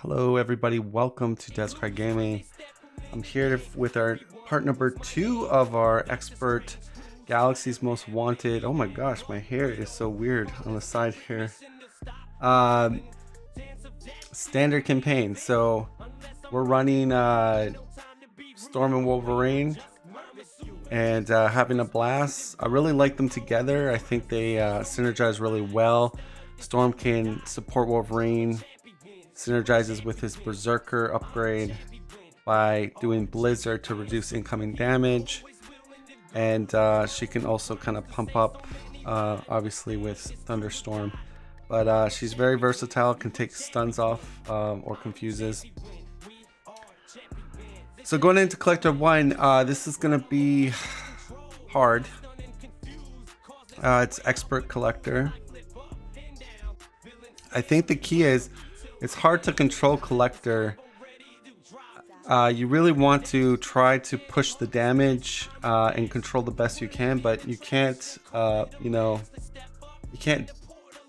Hello everybody, welcome to Death Cry Gaming. I'm here with our part number 2 of our expert Galaxy's Most Wanted. Oh my gosh, my hair is so weird on the side here. Standard campaign. So we're running Storm and Wolverine and having a blast. I really like them together. I think they synergize really well. Storm can support Wolverine, synergizes with his Berserker upgrade by doing Blizzard to reduce incoming damage, and she can also kind of pump up obviously with Thunderstorm, but she's very versatile, can take stuns off or confuses. So going into Collector 1, this is going to be hard. It's Expert Collector. I think the key is it's hard to control Collector. You really want to try to push the damage and control the best you can, but you can't, you can't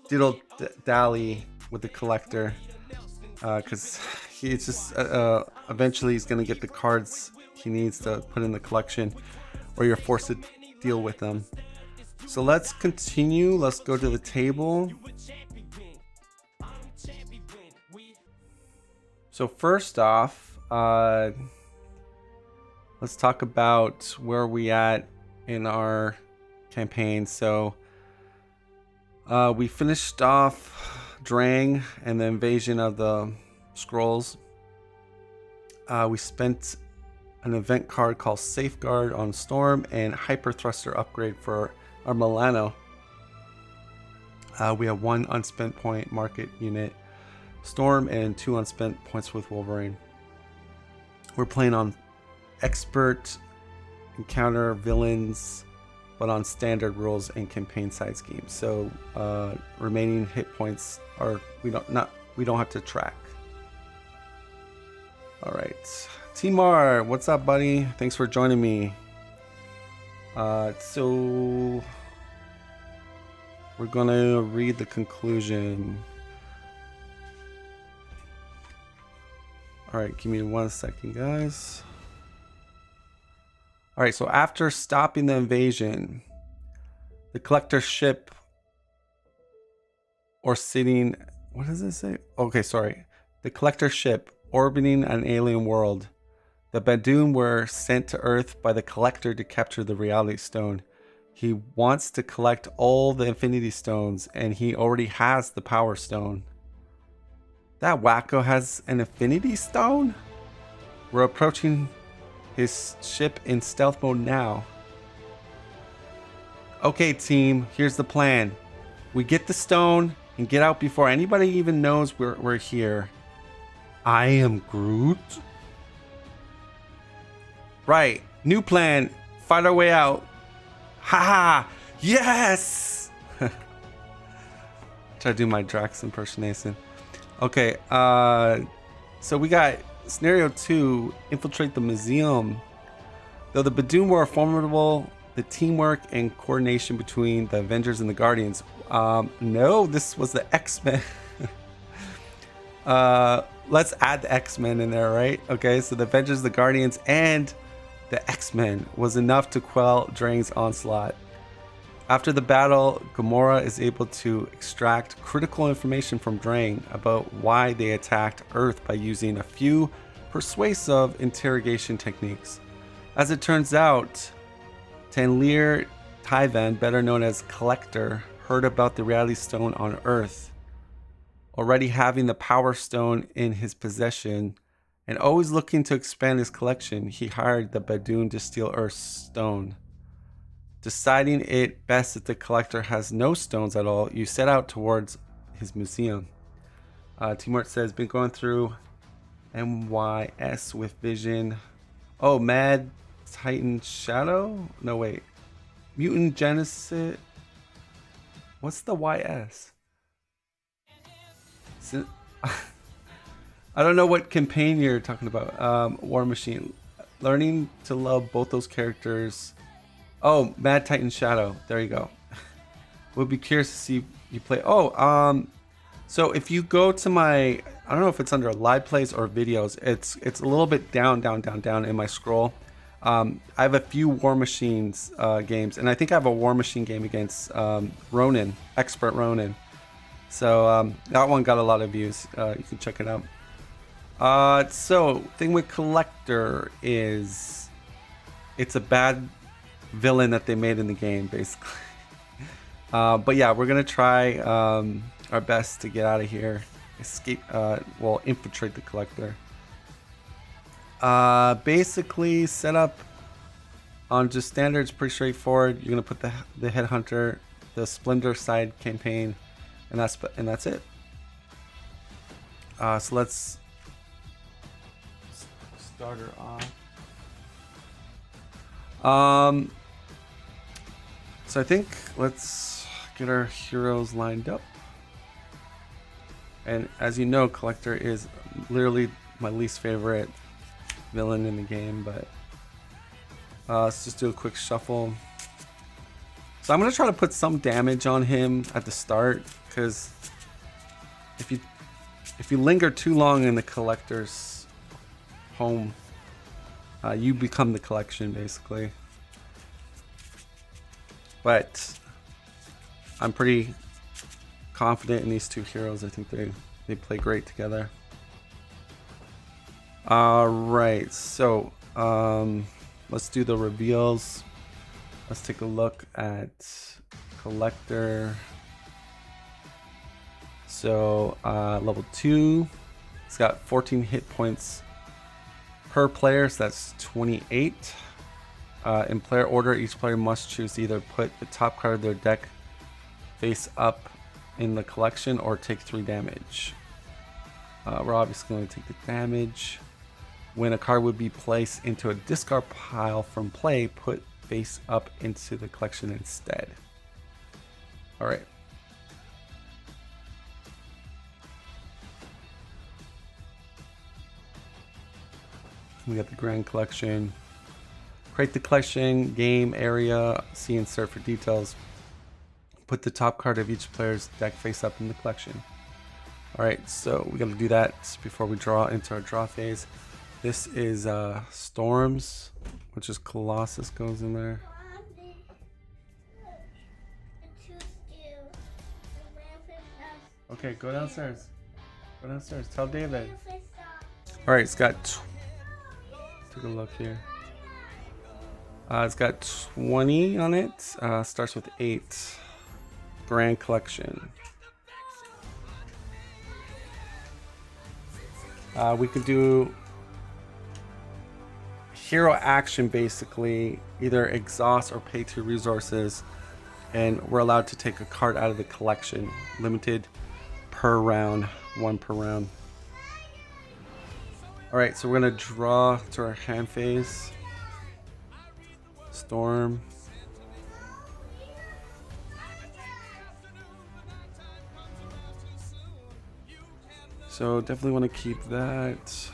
diddle dally with the Collector because he's just eventually he's going to get the cards he needs to put in the collection, or you're forced to deal with them. So let's continue. Let's go to the table. So first off, let's talk about where we at in our campaign. So we finished off Drang and the invasion of the Skrulls. We spent an event card called Safeguard on Storm and Hyper Thruster upgrade for our Milano. We have 1 unspent point market unit Storm and 2 unspent points with Wolverine. We're playing on expert encounter villains, but on standard rules and campaign side schemes. So remaining hit points are we don't have to track. All right, Timar, what's up, buddy? Thanks for joining me. So we're gonna read the conclusion. All right, give me 1 second, guys. All right, so after stopping the invasion, the Collector ship or sitting, what does it say? Okay, sorry. The Collector ship orbiting an alien world. The Badoon were sent to Earth by the Collector to capture the Reality Stone. He wants to collect all the Infinity Stones, and he already has the Power Stone. That wacko has an Infinity Stone? We're approaching his ship in stealth mode now. Okay, team, here's the plan. We get the stone and get out before anybody even knows we're here. I am Groot. Right, new plan. Fight our way out. Haha! Yes! Try to do my Drax impersonation. Okay, so we got scenario 2, infiltrate the museum. Though the Badoon were formidable, the teamwork and coordination between the Avengers and the Guardians. No, this was the X-Men. Let's add the X-Men in there, right? Okay, so the Avengers, the Guardians, and the X-Men was enough to quell Drang's onslaught. After the battle, Gamora is able to extract critical information from Drang about why they attacked Earth by using a few persuasive interrogation techniques. As it turns out, Tanlir Tyvan, better known as Collector, heard about the Reality Stone on Earth. Already having the Power Stone in his possession and always looking to expand his collection, he hired the Badoon to steal Earth's stone. Deciding it best that the Collector has no stones at all, you set out towards his museum. Teamwork says, been going through MYS with Vision. Oh, Mad Titan Shadow? No, wait. Mutant Genesis. What's the YS? I don't know what campaign you're talking about. War Machine. Learning to love both those characters. Oh, Mad Titan Shadow. There you go. We'll be curious to see you play. Oh, so if you go to my I don't know if it's under live plays or videos. It's a little bit down in my scroll. I have a few War Machines games, and I think I have a War Machine game against Ronin, Expert Ronin. So that one got a lot of views. You can check it out. So thing with Collector is it's a bad villain that they made in the game, basically. But yeah, we're gonna try our best to get out of here. Escape, well, infiltrate the Collector. Basically, setup on just standards, pretty straightforward. You're gonna put the Headhunter, the Splendor side campaign, and that's it. So let's start her off. So I think let's get our heroes lined up. And as you know, Collector is literally my least favorite villain in the game, but let's just do a quick shuffle. So I'm gonna try to put some damage on him at the start, because if you linger too long in the Collector's home, you become the collection, basically. But I'm pretty confident in these two heroes. I think they play great together. Alright, so let's do the reveals. Let's take a look at Collector. So level 2, it's got 14 hit points per player, so that's 28. In player order, each player must choose to either put the top card of their deck face up in the collection or take 3 damage. We're obviously going to take the damage. When a card would be placed into a discard pile from play, put face up into the collection instead. Alright. We got the Grand Collection. Create the collection, game, area, see insert for details. Put the top card of each player's deck face up in the collection. Alright, so we gotta do that before we draw into our draw phase. This is Storms, which is Colossus goes in there. Okay, go downstairs. Go downstairs. Tell David. Alright, it's got... Take a look here. It's got 20 on it. Starts with 8. Grand Collection. We could do hero action, basically. Either exhaust or pay 2 resources. And we're allowed to take a card out of the collection. Limited per round. 1 per round. Alright, so we're going to draw to our hand phase. Storm. So definitely want to keep that.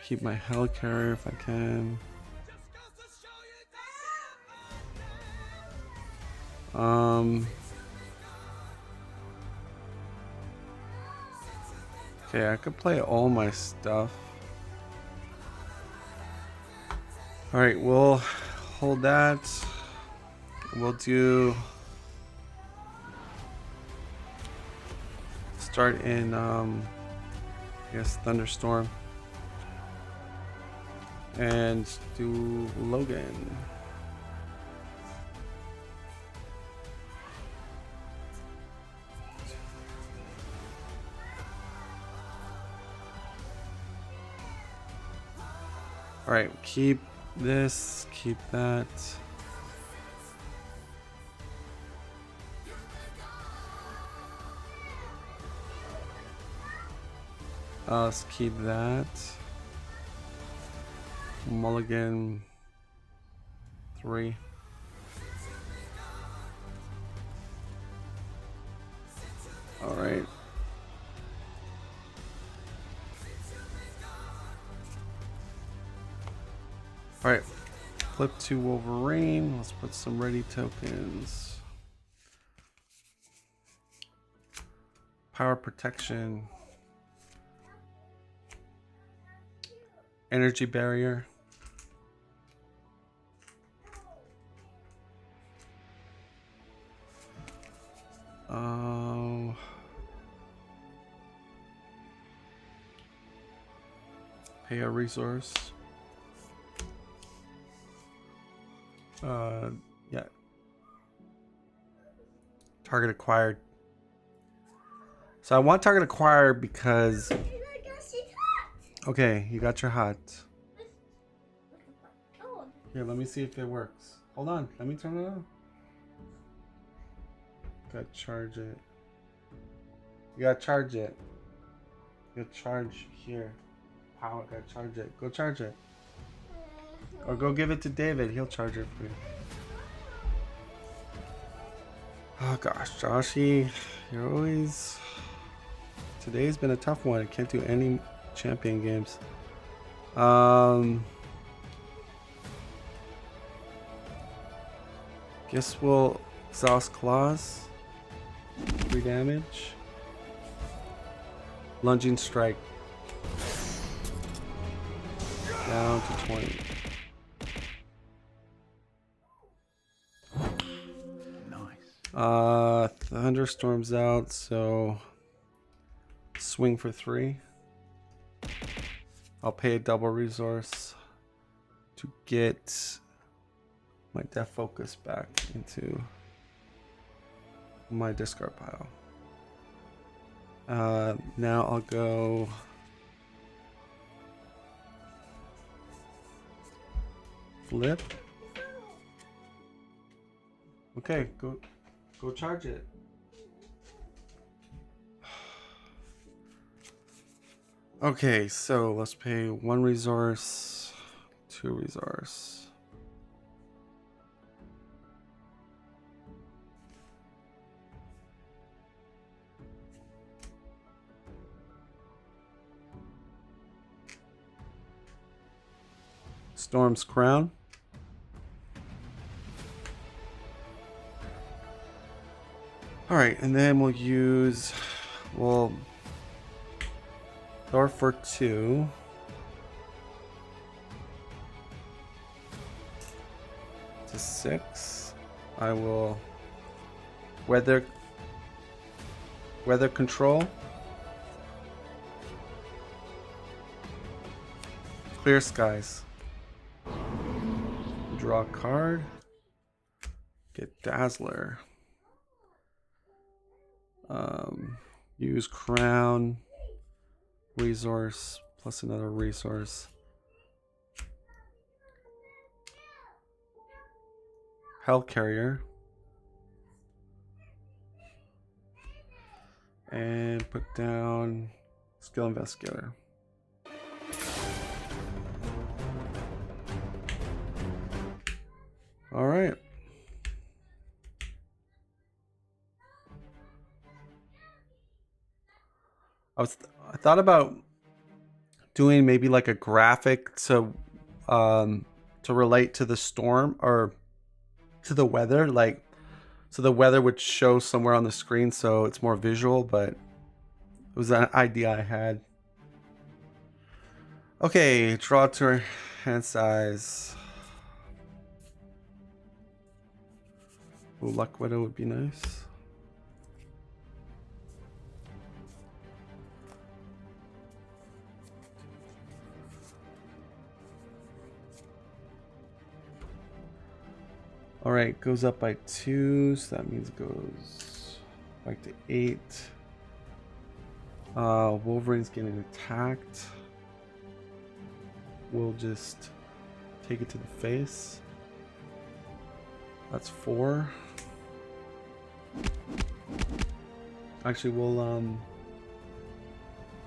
Keep my Hell Carrier if I can. Okay, I could play all my stuff. Alright, we'll hold that. We'll do... Start in, I guess, Thunderstorm. And do Logan. Alright, keep this, keep that. Let's keep that. Mulligan 3. Alright. Alright. Flip to Wolverine. Let's put some ready tokens. Power protection. Energy barrier. Pay a resource. Yeah. Target acquired. So I want target acquired because... Okay, you got your hut. Here, let me see if it works. Hold on, let me turn it on. Gotta charge it. You gotta charge it. You gotta charge here. Power, gotta charge it. Go charge it. Or go give it to David, he'll charge it for you. Oh gosh, Joshy, you're always... Today's been a tough one. I can't do any champion games. Guess we'll exhaust claws. 3 damage. Lunging strike. Down to 20. Nice. Thunderstorm's out, so swing for 3. I'll pay a double resource to get my death focus back into my discard pile. Now I'll go flip. Okay, go charge it. Okay, so let's pay 1 resource, 2 resource. Storm's Crown. All right, and then we'll use, Thor for 2. To 6. I will weather control. Clear skies. Draw a card. Get Dazzler. Use Crown. Resource plus another resource. Hell Carrier. And put down Skill Investigator. All right. I thought about doing maybe like a graphic to relate to the storm or to the weather, like so the weather would show somewhere on the screen so it's more visual, but it was an idea I had. Okay, draw to hand size. Ooh, Luck Widow would be nice. All right, goes up by 2, so that means it goes back to 8. Wolverine's getting attacked. We'll just take it to the face. That's 4. Actually,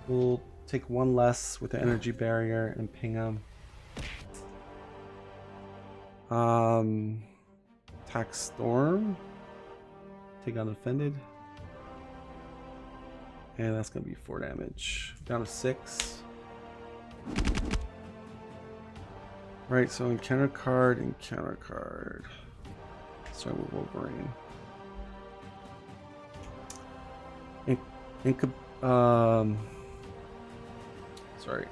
we'll take 1 less with the energy barrier and ping him. Attack Storm. Take on Offended. And that's gonna be 4 damage. Down to 6. Right, so encounter card, encounter card. Start with Wolverine. Sorry.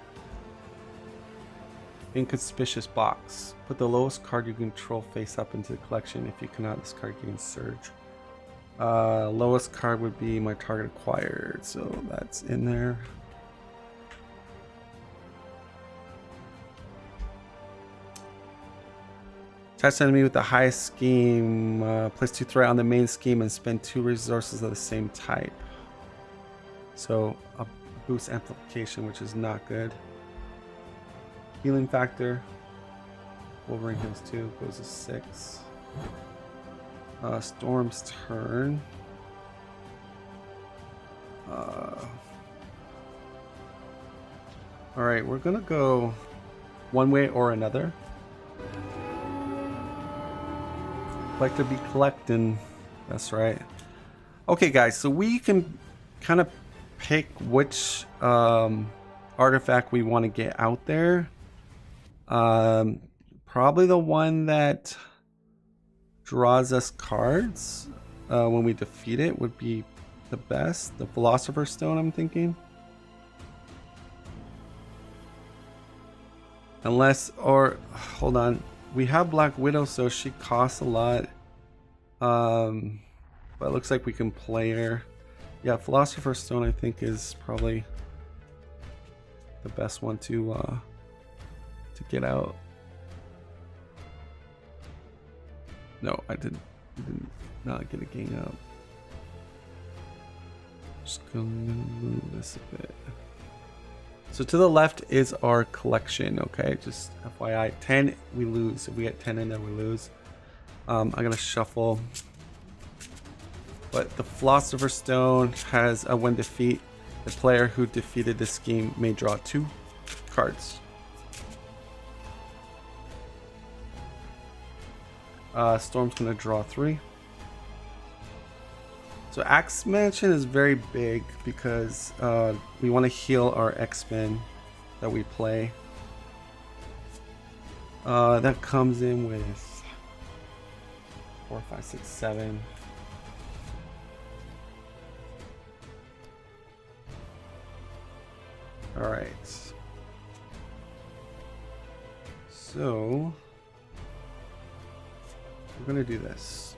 Inconspicuous box. Put the lowest card you control face up into the collection. If you cannot, this card gains surge. Lowest card would be my target acquired, so that's in there. Attach enemy with the highest scheme. Place 2 threat on the main scheme and spend 2 resources of the same type. So a boost amplification, which is not good. Healing factor. Wolverine heals 2, goes to 6. Storm's turn. Alright, we're gonna go one way or another. Collector be collecting. That's right. Okay, guys, so we can kind of pick which artifact we want to get out there. Probably the one that draws us cards when we defeat it would be the best. The Philosopher's Stone, I'm thinking. Unless, or hold on, we have Black Widow, so she costs a lot. But it looks like we can play her. Yeah, Philosopher's Stone I think is probably the best one to get out. No, I did not get a gang up. Just gonna move this a bit. So to the left is our collection, okay? Just FYI, 10 we lose. If we get 10 in there, we lose. I'm gonna shuffle. But the Philosopher's Stone has a when defeat, the player who defeated this scheme may draw 2 cards. Storm's gonna draw 3. So Axe Mansion is very big because we want to heal our X-Men that we play. That comes in with 4, 5, 6, 7. All right. So we're gonna do this.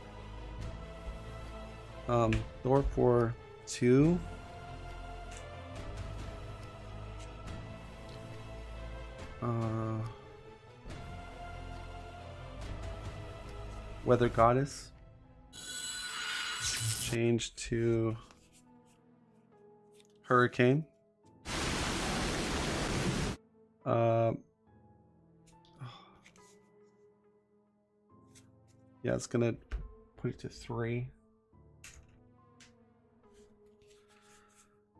Thor for 2. Weather Goddess. Change to Hurricane. Yeah, it's gonna put it to 3.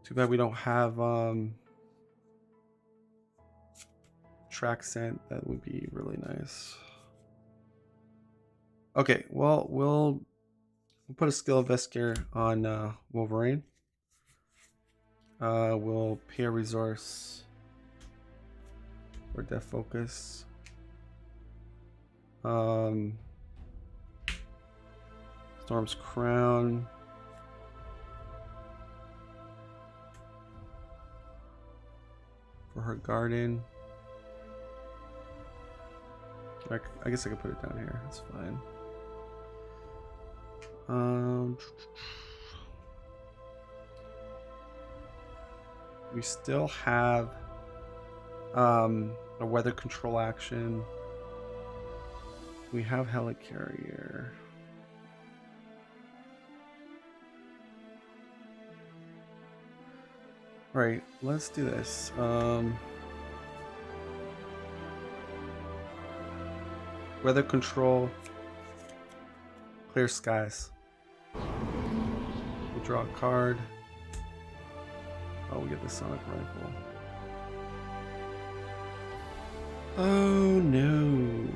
Too bad we don't have track scent. That would be really nice. Okay, well, we'll put a skill investigator on Wolverine. We'll pay a resource for Death Focus. Storm's Crown. For her garden. I guess I could put it down here. That's fine. We still have a weather control action. We have Helicarrier. Right, let's do this. Weather control, clear skies. We'll draw a card. Oh, we get the Sonic Rifle. Oh no.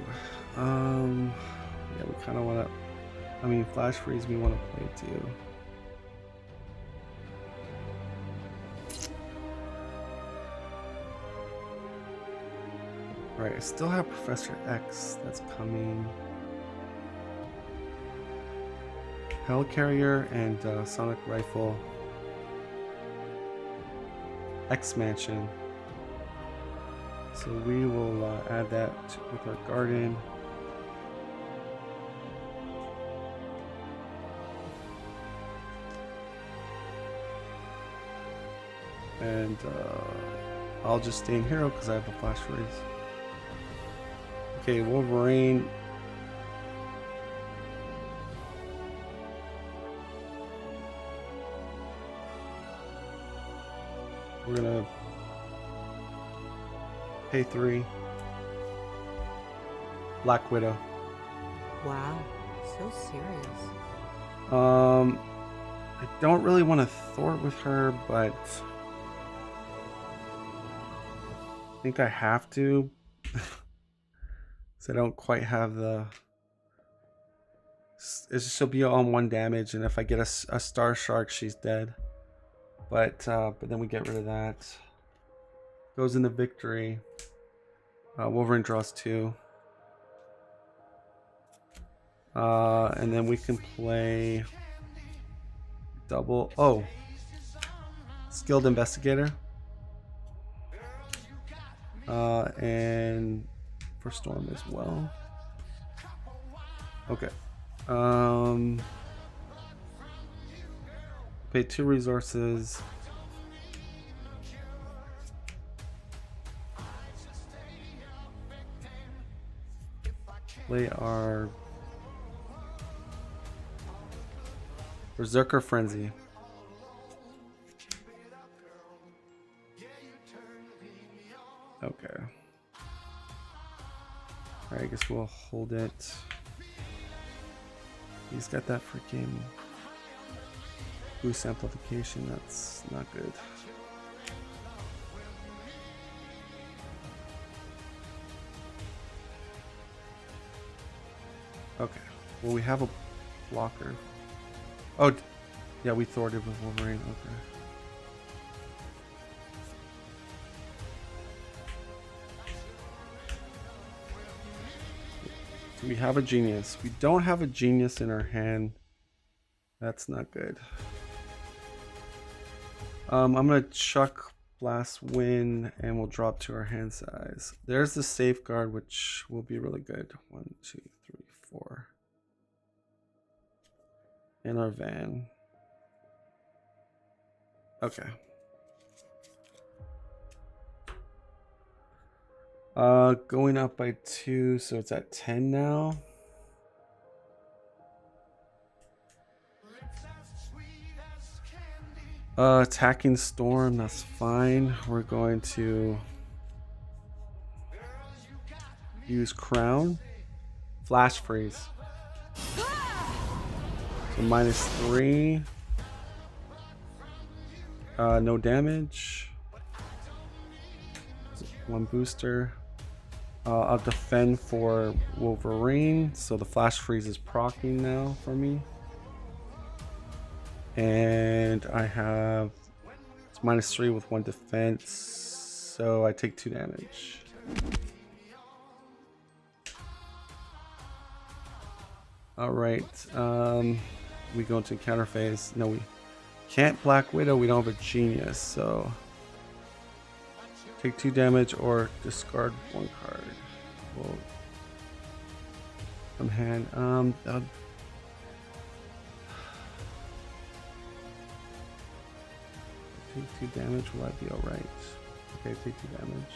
Yeah, we kind of want to. I mean, Flash Freeze we want to play too. Right, I still have Professor X that's coming. Helicarrier and Sonic Rifle. X-Mansion. So we will add that with our garden. And I'll just stay in hero because I have a flash freeze. Okay, Wolverine. We're gonna pay 3. Black Widow. Wow, so serious. I don't really want to thwart with her, but I think I have to. So I don't quite have the. She'll be on 1 damage, and if I get a Star Shark, she's dead. But then we get rid of that. Goes into victory. Wolverine draws 2. And then we can play double. Oh, skilled investigator. And for Storm as well. Okay. Pay 2 resources. Play our Berserker Frenzy. Okay. Alright, I guess we'll hold it. He's got that freaking boost amplification. That's not good. Okay. Well, we have a blocker. Oh, yeah, we thwarted with Wolverine. Okay. So we have a genius. We don't have a genius in our hand. That's not good. I'm gonna chuck Blast Wind and we'll drop to our hand size. There's the safeguard, which will be really good. 1, 2, 3, 4. In our van. Okay. Going up by 2, so it's at 10 now. Attacking Storm, that's fine. We're going to use Crown. Flash Freeze. So -3. No damage. 1 booster. I'll defend for Wolverine, so the Flash Freeze is proccing now for me. And I have it's -3 with 1 defense, so I take 2 damage. All right, we go into counter phase. No, we can't Black Widow. We don't have a genius, so take 2 damage or discard 1 card. Well, from hand. Take 2 damage. Will I be all right? Okay, take 2 damage.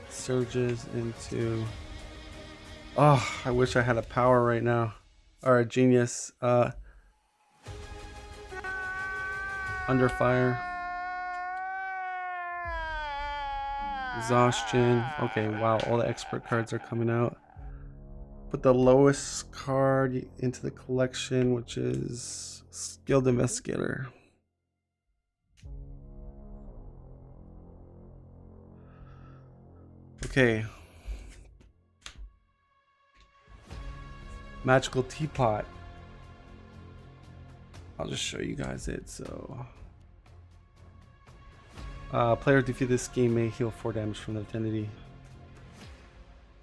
Surges into. Oh, I wish I had a power right now, or a genius. Under fire. Exhaustion. Okay, wow, all the expert cards are coming out. Put the lowest card into the collection, which is Skilled Investigator. Okay. Magical Teapot. I'll just show you guys it. So, player defeat this game may heal 4 damage from the affinity.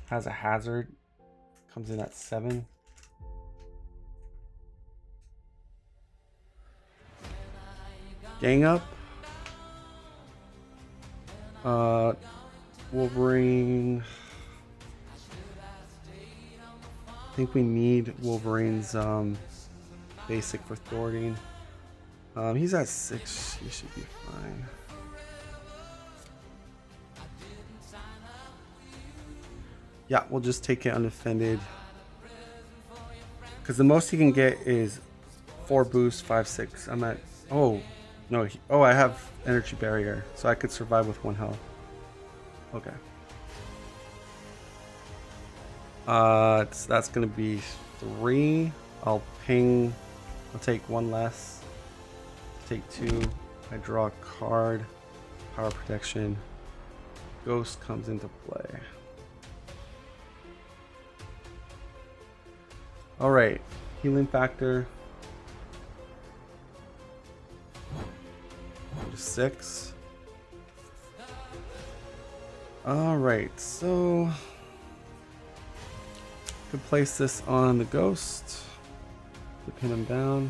Has a hazard. Comes in at 7. Gang up. Wolverine. I think we need Wolverine's basic for thwarting. He's at 6. He should be fine. Yeah, we'll just take it undefended. Because the most he can get is 4 boosts, 5, 6. I'm at... Oh, no. I have energy barrier. So I could survive with 1 health. Okay. So that's going to be 3. I'll ping. I'll take 1 less. Take 2. I draw a card. Power protection. Ghost comes into play. Alright, healing factor 6. Alright, so could place this on the ghost to pin him down.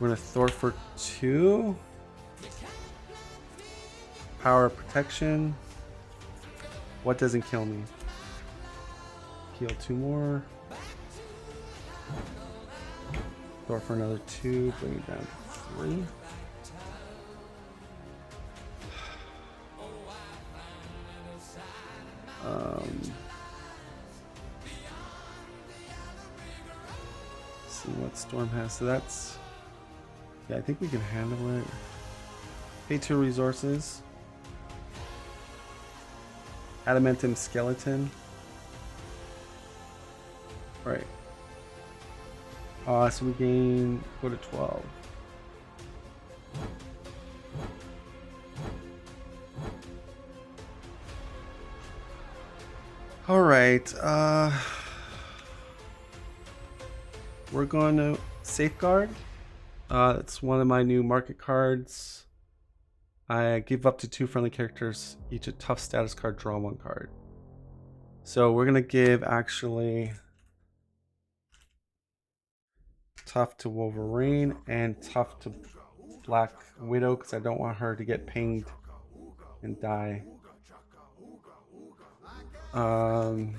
We're gonna thwart for 2. Power protection. What doesn't kill me? Heal 2 more. Throw for another 2. Bring it down to 3. See what Storm has. So that's... Yeah, I think we can handle it. Pay 2 resources. Adamantium skeleton. Right. So we go to 12. All right. We're going to safeguard. It's one of my new market cards. I give up to 2 friendly characters each a tough status card, draw 1 card. So we're gonna give actually tough to Wolverine and tough to Black Widow because I don't want her to get pinged and die. I'm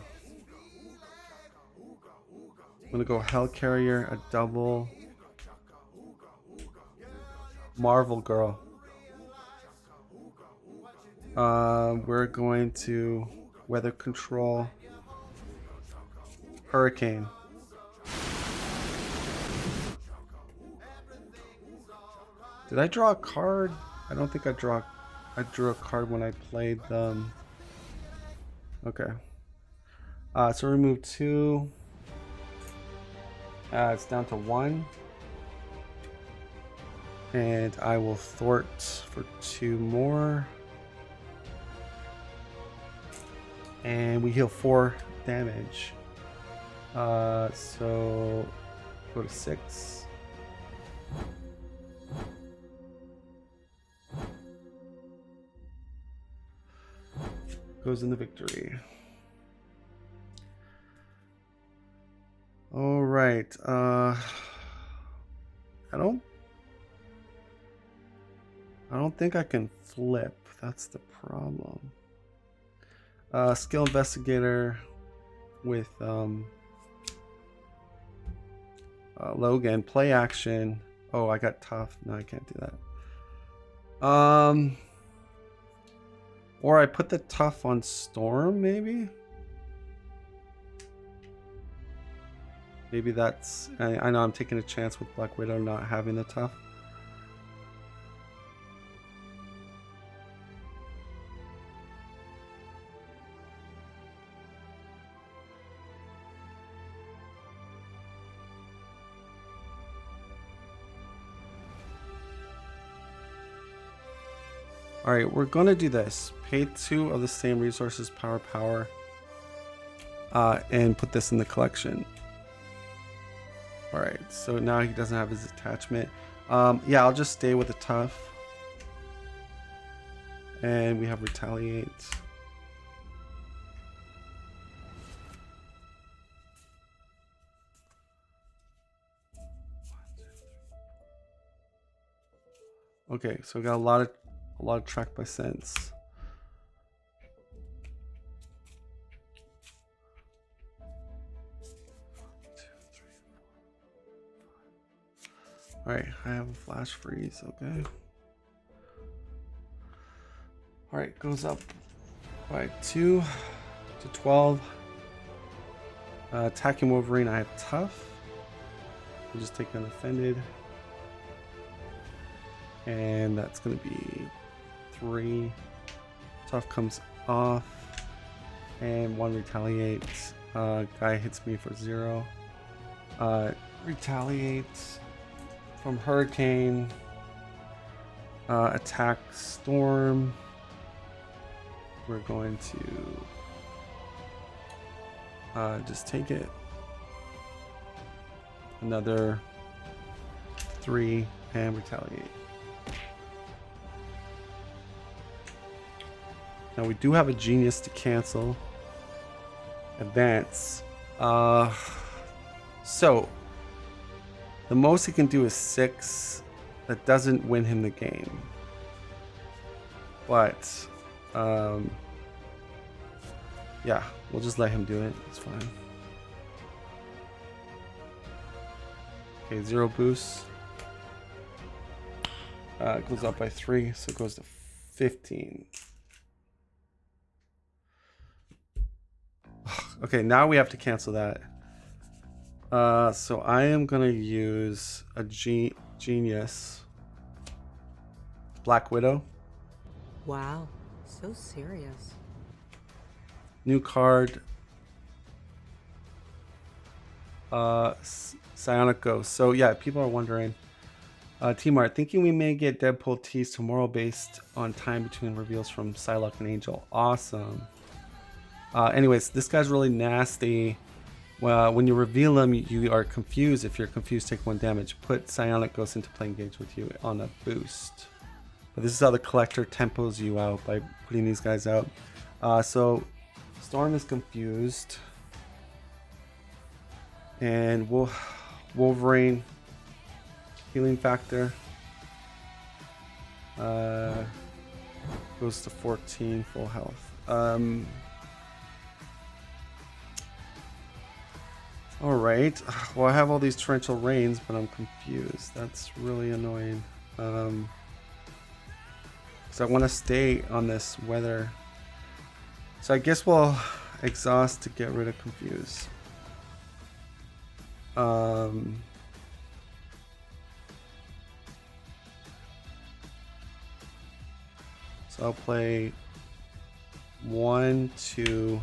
gonna go Hell Carrier, a double. Marvel Girl. We're going to weather control. Hurricane. Did I draw a card? I don't think I drew a card when I played them. Okay. So remove 2. It's down to 1. And I will thwart for 2 more. And we heal 4 damage. So go to 6. Goes in the victory. All right. I don't think I can flip. That's the problem. Skill investigator with Logan. Play action. Oh, I got tough. No, I can't do that. Or I put the tough on Storm, maybe? Maybe that's... I know I'm taking a chance with Black Widow not having the tough. Alright, we're going to do this. Pay 2 of the same resources, power, and put this in the collection. Alright, so now he doesn't have his attachment. Yeah, I'll just stay with the tough. And we have retaliate. Okay, so we got a lot of track by sense. All right, I have a flash freeze. Okay. All right, goes up by 2 to 12. Attacking Wolverine, I have tough. We'll just take unoffended. And that's going to be 3. Tough comes off. And 1 retaliates. Guy hits me for 0. Retaliates from Hurricane. Attack Storm. We're going to just take it. Another 3 and retaliate. Now we do have a genius to cancel. Advance. So the most he can do is 6. That doesn't win him the game. But yeah, we'll just let him do it. It's fine. Okay, 0 boost. It goes up by 3, so it goes to 15. Okay, now we have to cancel that. So I am gonna use a genius. Black Widow. Wow, so serious. New card. Psionic Ghost. So yeah, people are wondering. T-Mart, thinking we may get Deadpool tease tomorrow based on time between reveals from Psylocke and Angel. Awesome. Anyways, this guy's really nasty. Well, when you reveal him, you are confused. If you're confused, take 1 damage. Put Psionic Ghost into play engage with you on a boost. But this is how the collector tempos you out by putting these guys out. So Storm is confused. And Wolverine healing factor goes to 14 full health. All right. Well, I have all these torrential rains, but I'm confused. That's really annoying. Because I want to stay on this weather. So I guess we'll exhaust to get rid of confuse. So I'll play 1, 2.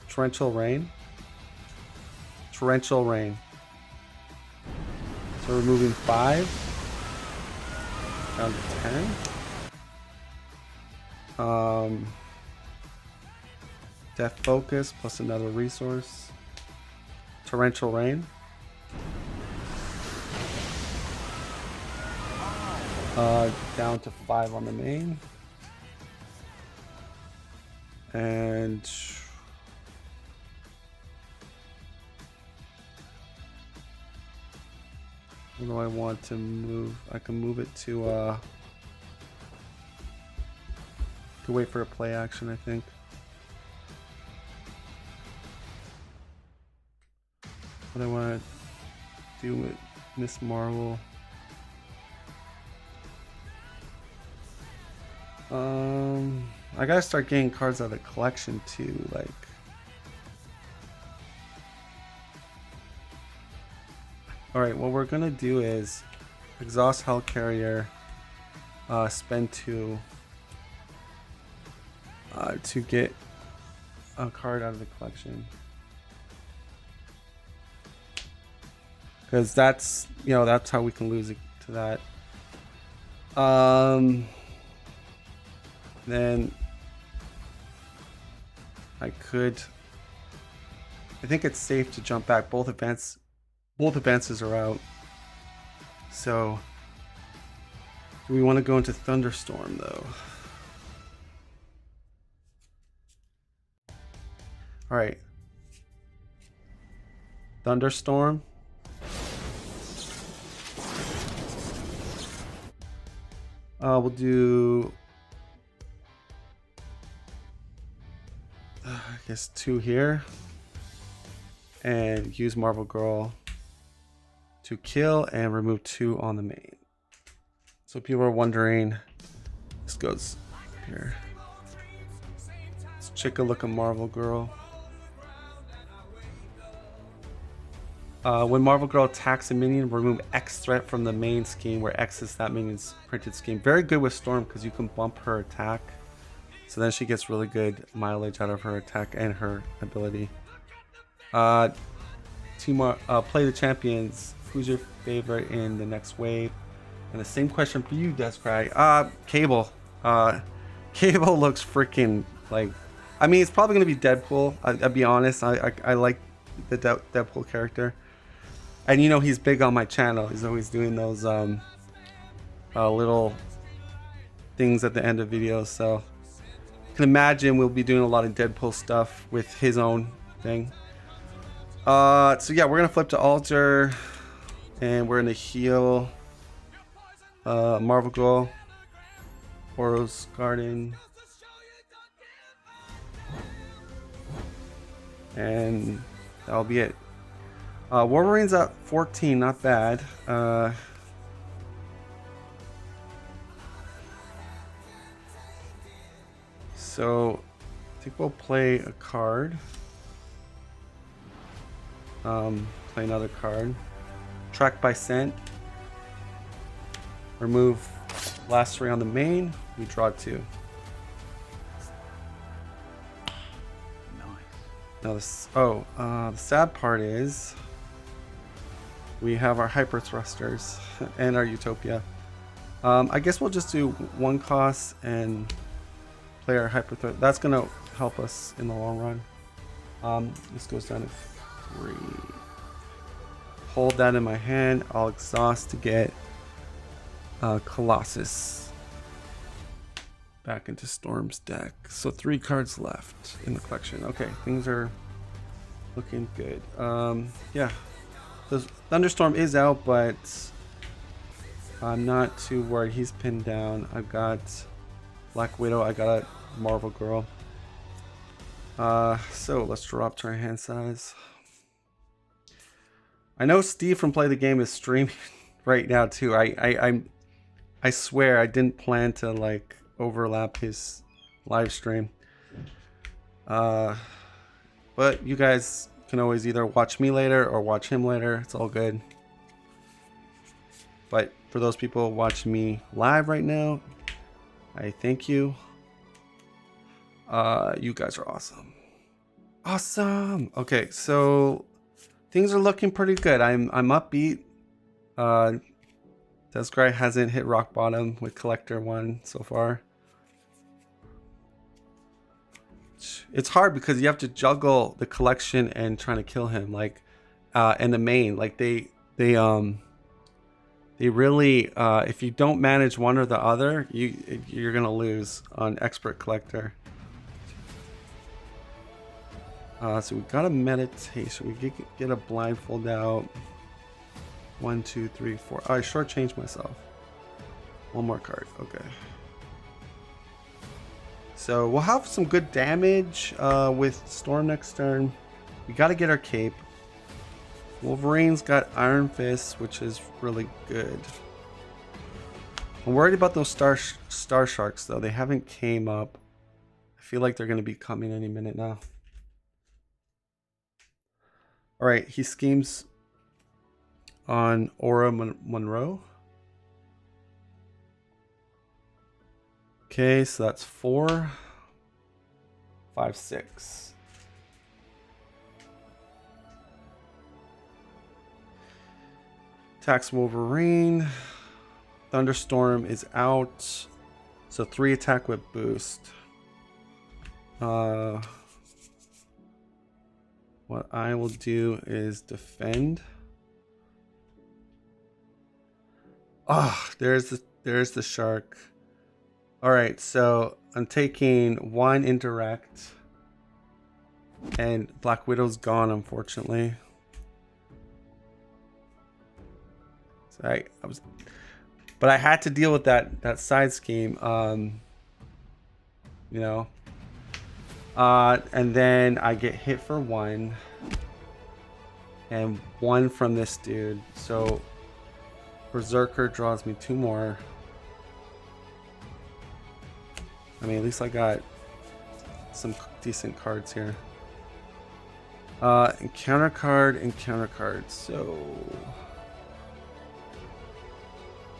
Torrential Rain. Torrential Rain. So we're moving 5 down to 10. Death Focus plus another resource. Torrential Rain. Down to 5 on the main. And where do I want to move? I can move it to wait for a play action, I think. What I want to do with Miss Marvel. I gotta start getting cards out of the collection too, like. Alright, what we're gonna do is exhaust Hellcarrier, spend 2 to get a card out of the collection. Because that's, you know, that's how we can lose it to that. Then I think it's safe to jump back. Both advances are out. So do we want to go into Thunderstorm though? All right. Thunderstorm. We'll do, I guess 2 here, and use Marvel Girl to kill and remove 2 on the main. So people are wondering, this goes here. Let's check a look at Marvel Girl. When Marvel Girl attacks a minion, remove X threat from the main scheme, where X is that minion's printed scheme. Very good with Storm because you can bump her attack. So then she gets really good mileage out of her attack and her ability. Play the champions. Who's your favorite in the next wave? And the same question for you, Descry. Cable. Cable looks freaking like... I mean, it's probably going to be Deadpool. I'll be honest. I like the Deadpool character. And you know he's big on my channel. He's always doing those little things at the end of videos. So I can imagine we'll be doing a lot of Deadpool stuff with his own thing. So yeah, we're gonna flip to altar, and we're gonna heal Marvel Girl, Oro's Garden, and that'll be it. Wolverine's at 14, not bad. So I think we'll play a card. Play another card. Track by scent. Remove last 3 on the main. We draw 2. Now the sad part is we have our hyper thrusters and our Utopia. I guess we'll just do 1 cost and play our hyper thrust. That's gonna help us in the long run. This goes down to 3. Hold that in my hand. I'll exhaust to get Colossus back into Storm's deck. So 3 cards left in the collection. Okay, things are looking good. Yeah, the Thunderstorm is out, but I'm not too worried. He's pinned down. I've got Black Widow. I got a Marvel Girl. So let's drop to our hand size. I know Steve from Play the Game is streaming right now too. I swear I didn't plan to like overlap his live stream. But you guys can always either watch me later or watch him later. It's all good. But for those people watching me live right now, I thank you. You guys are awesome. Awesome. Okay, so things are looking pretty good. I'm upbeat. Descry hasn't hit rock bottom with Collector 1 so far. It's hard because you have to juggle the collection and trying to kill him, like, and the main. Like they really, if you don't manage one or the other, you're gonna lose on Expert Collector. So we got a meditation. We get a blindfold out. 1, 2, 3, 4. Oh, I shortchanged myself. 1 more card. Okay. So we'll have some good damage with Storm next turn. We got to get our cape. Wolverine's got Iron Fist, which is really good. I'm worried about those Star Sharks though. They haven't came up. I feel like they're going to be coming any minute now. All right, he schemes on Aura Monroe. Okay, so that's 4, 5, 6. Attacks Wolverine. Thunderstorm is out. So 3 attack with boost. What I will do is defend. Ah, there's the shark. All right, so I'm taking 1 indirect, and Black Widow's gone, unfortunately. So But I had to deal with that side scheme. You know. And then I get hit for 1. And 1 from this dude. So Berserker draws me 2 more. I mean, at least I got some decent cards here. Encounter card. So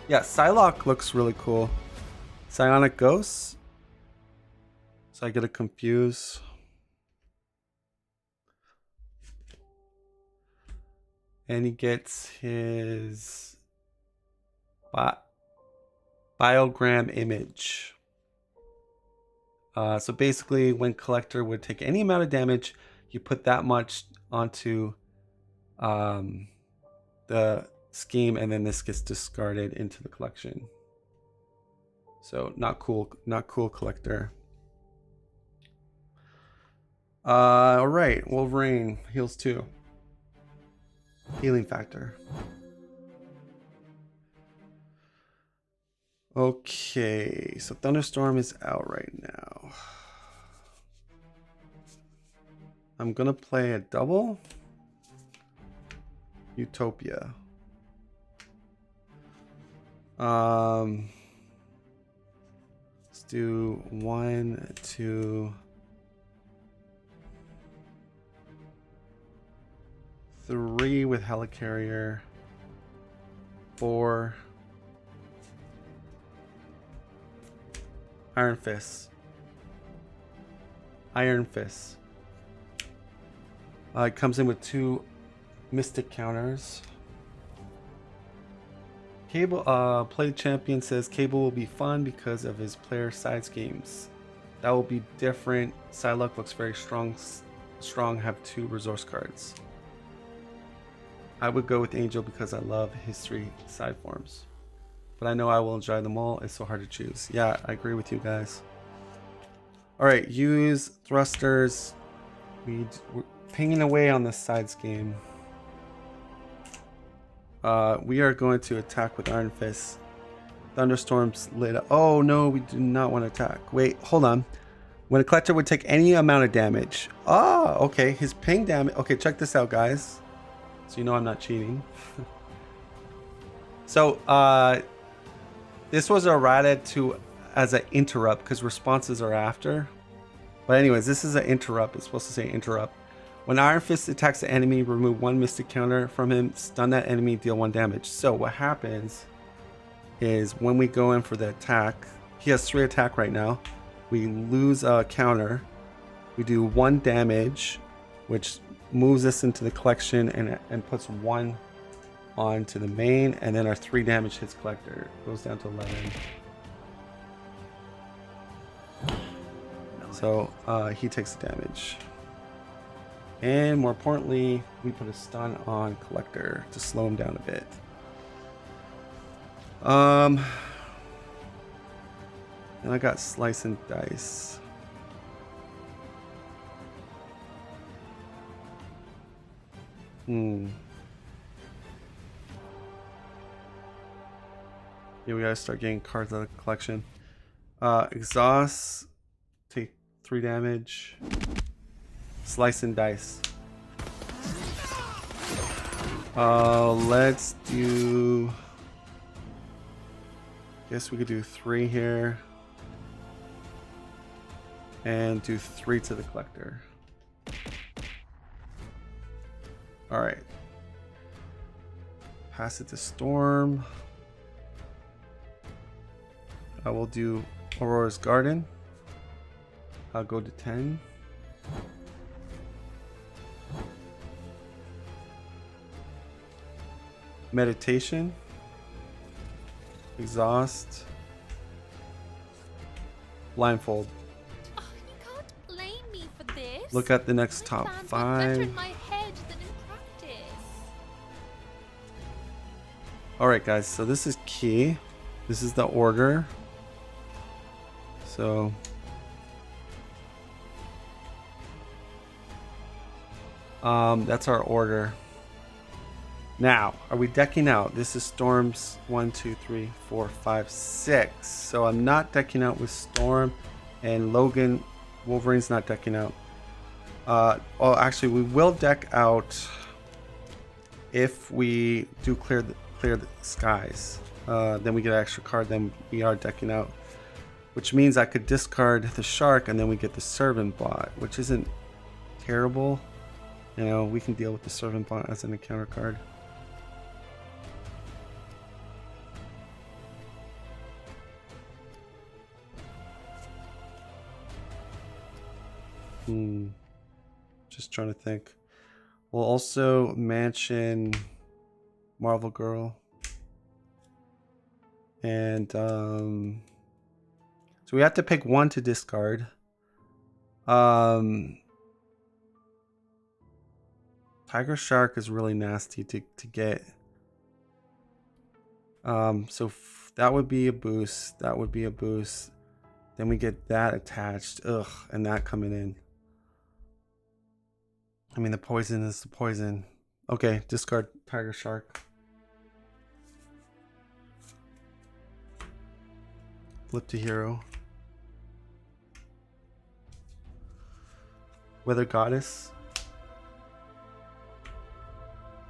yeah, Psylocke looks really cool. Psionic Ghosts. So I get to confuse. And he gets his biogram image. So basically, when Collector would take any amount of damage, you put that much onto the scheme, and then this gets discarded into the collection. So not cool, Collector. All right, Wolverine heals 2. Healing factor. Okay, so Thunderstorm is out right now. I'm gonna play a double. Utopia. Let's do 1, 2, 3 with Helicarrier. 4. Iron Fist. It comes in with 2 Mystic counters. Cable, Play Champion says Cable will be fun because of his player side schemes. That will be different. Psylocke looks very strong. Have 2 resource cards. I would go with Angel because I love his 3 side forms. But I know I will enjoy them all. It's so hard to choose. Yeah, I agree with you guys. Alright, use thrusters. We're pinging away on this side scheme. We are going to attack with Iron Fist. Thunderstorms lit up. Oh no, we do not want to attack. Wait, hold on. When a Collector would take any amount of damage. Oh, okay. His ping damage. Okay, check this out, guys. So you know I'm not cheating. So, this was errated to as an interrupt because responses are after. But anyways, this is an interrupt. It's supposed to say interrupt. When Iron Fist attacks the enemy, remove 1 Mystic counter from him, stun that enemy, deal 1 damage. So what happens is when we go in for the attack, he has 3 attack right now. We lose a counter. We do 1 damage, which moves us into the collection and puts 1 onto the main, and then our 3 damage hits Collector. Goes down to 11. So he takes the damage. And more importantly, we put a stun on Collector to slow him down a bit. And I got Slice and Dice. Yeah, we gotta start getting cards out of the collection. Exhaust, take 3 damage. Slice and Dice. Let's do. Guess we could do 3 here. And do 3 to the Collector. Alright. Pass it to Storm. I will do Aurora's Garden. I'll go to 10. Meditation. Exhaust. Blindfold. Oh, you can't blame me for this. Look at the next My top plans work 5. better in my head than in practice. Alright guys, so this is key. This is the order. So that's our order. Now, are we decking out? This is Storm's 1, 2, 3, 4, 5, 6. So I'm not decking out with Storm, and Logan, Wolverine's not decking out. Oh, actually, we will deck out if we do clear the skies. Then we get an extra card. Then we are decking out, which means I could discard the shark, and then we get the servant bot, which isn't terrible. You know, we can deal with the servant bot as an encounter card. Just trying to think. We'll also mention Marvel Girl. And so we have to pick one to discard. Tiger Shark is really nasty to get. So that would be a boost. That would be a boost. Then we get that attached. Ugh, and that coming in. I mean, the poison is the poison. Okay, discard Tiger Shark. Flip to hero. Weather Goddess.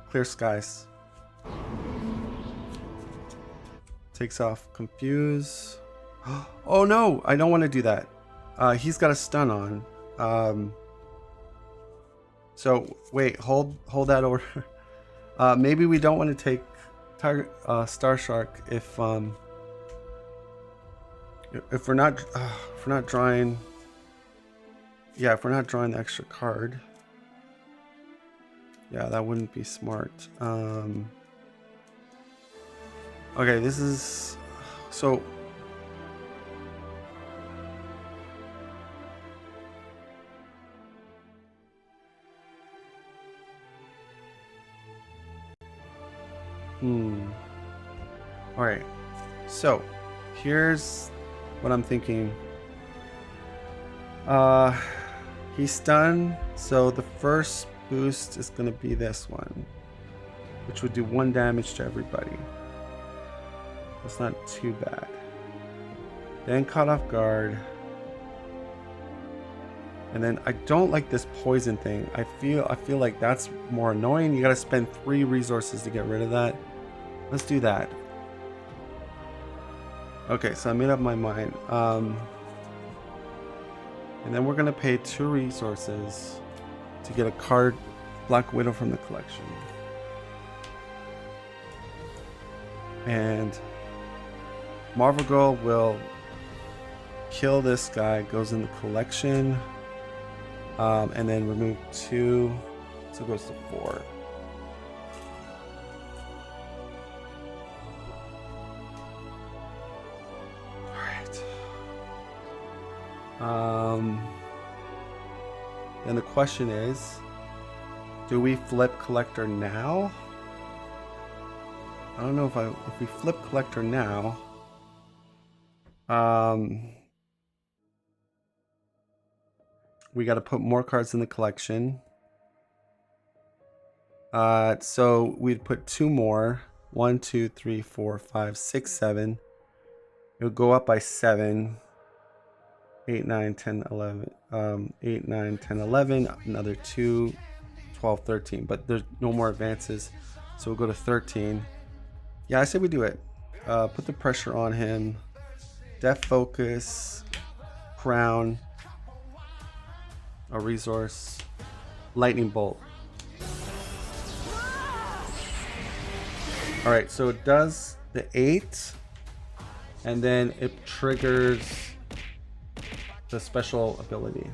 Clear skies. Takes off Confuse. Oh no, I don't want to do that. He's got a stun on. So wait, hold that order. Maybe we don't want to take Tiger Star Shark if we're not drawing. Yeah, if we're not drawing the extra card. Yeah, that wouldn't be smart. Okay, this is so. All right. So, here's what I'm thinking. He's stunned, so the first boost is going to be this one, which would do 1 damage to everybody. That's not too bad. Then caught off guard. And then I don't like this poison thing. I feel like that's more annoying. You got to spend 3 resources to get rid of that. Let's do that. Okay, so I made up my mind. And then we're gonna pay 2 resources to get a card, Black Widow, from the collection. And Marvel Girl will kill this guy, goes in the collection, and then remove 2, so it goes to 4. Then the question is, do we flip collector now? I don't know if we flip collector now. We got to put more cards in the collection. So we'd put 2 more. 1, 2, 3, 4, 5, 6, 7. It would go up by 7. 8, 9, 10, 11. 8, 9, 10, 11. Another 2, 12, 13. But there's no more advances. So we'll go to 13. Yeah, I say we do it. Put the pressure on him. Death Focus. Crown. A resource. Lightning Bolt. Alright, so it does the 8. And then it triggers the special ability.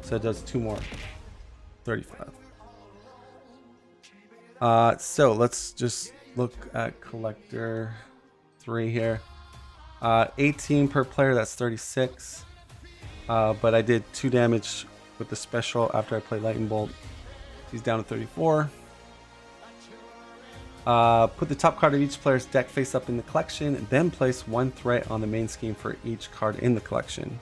So it does 2 more. 35. So let's just look at collector 3 here. 18 per player, that's 36. But I did 2 damage with the special after I played Lightning Bolt. He's down to 34. Put the top card of each player's deck face up in the collection, and then place 1 threat on the main scheme for each card in the collection.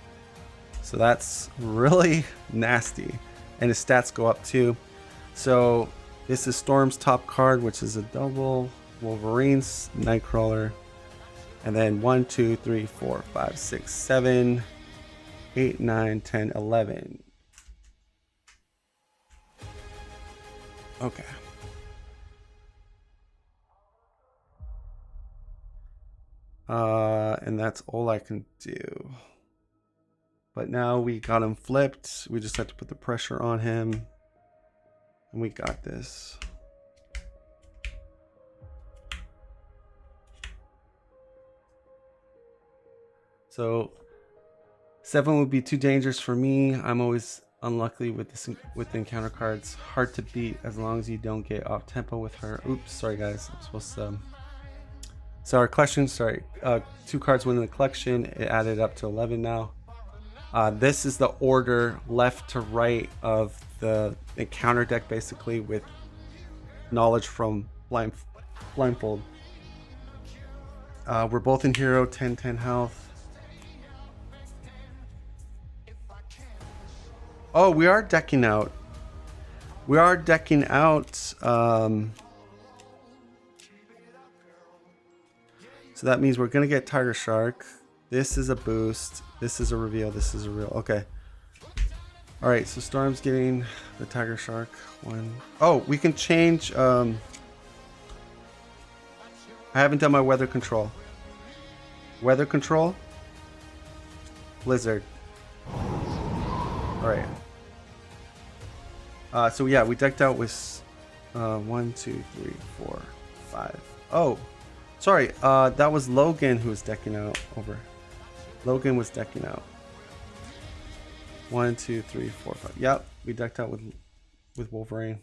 So that's really nasty. And his stats go up too. So This is Storm's top card, which is a double. Wolverine's Nightcrawler. And then 1, 2, 3, 4, 5, 6, 7, 8, 9, 10, 11. Okay. And that's all I can do. But now we got him flipped. We just have to put the pressure on him. And we got this. So 7 would be too dangerous for me. I'm always unlucky with this with encounter cards. Hard to beat as long as you don't get off tempo with her. Oops, sorry guys. I'm supposed to. So our collection, sorry, 2 cards within the collection. It added up to 11 now. This is the order left to right of the encounter deck, basically, with knowledge from blindfold. We're both in hero, 10 health. Oh, we are decking out. We are decking out. So that means we're going to get Tiger Shark. This is a boost. This is a reveal. This is a real. Okay. All right. So Storm's getting the Tiger Shark one. Oh, we can change. I haven't done my weather control. Weather control. Blizzard. All right. So yeah, we decked out with 1, 2, 3, 4, 5. Oh, sorry. That was Logan who was decking out. Over. Logan was decking out. 1, 2, 3, 4, 5. Yep, we decked out with Wolverine.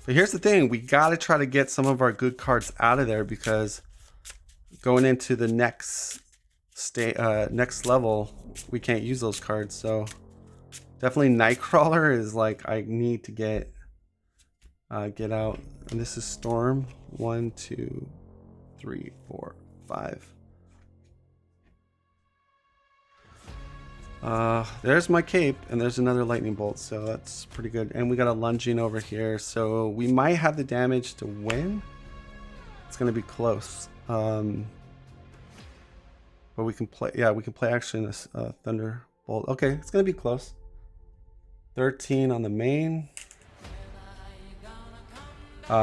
But here's the thing: we gotta try to get some of our good cards out of there, because going into the next level, we can't use those cards. So definitely Nightcrawler is like I need to get out. And this is Storm. 1, 2, 3, 4, 5. There's my cape, and there's another lightning bolt, so that's pretty good. And we got a lunging over here, so we might have the damage to win. It's gonna be close. But we can play. Yeah, we can play action this Thunderbolt. Okay, it's gonna be close. 13 on the main.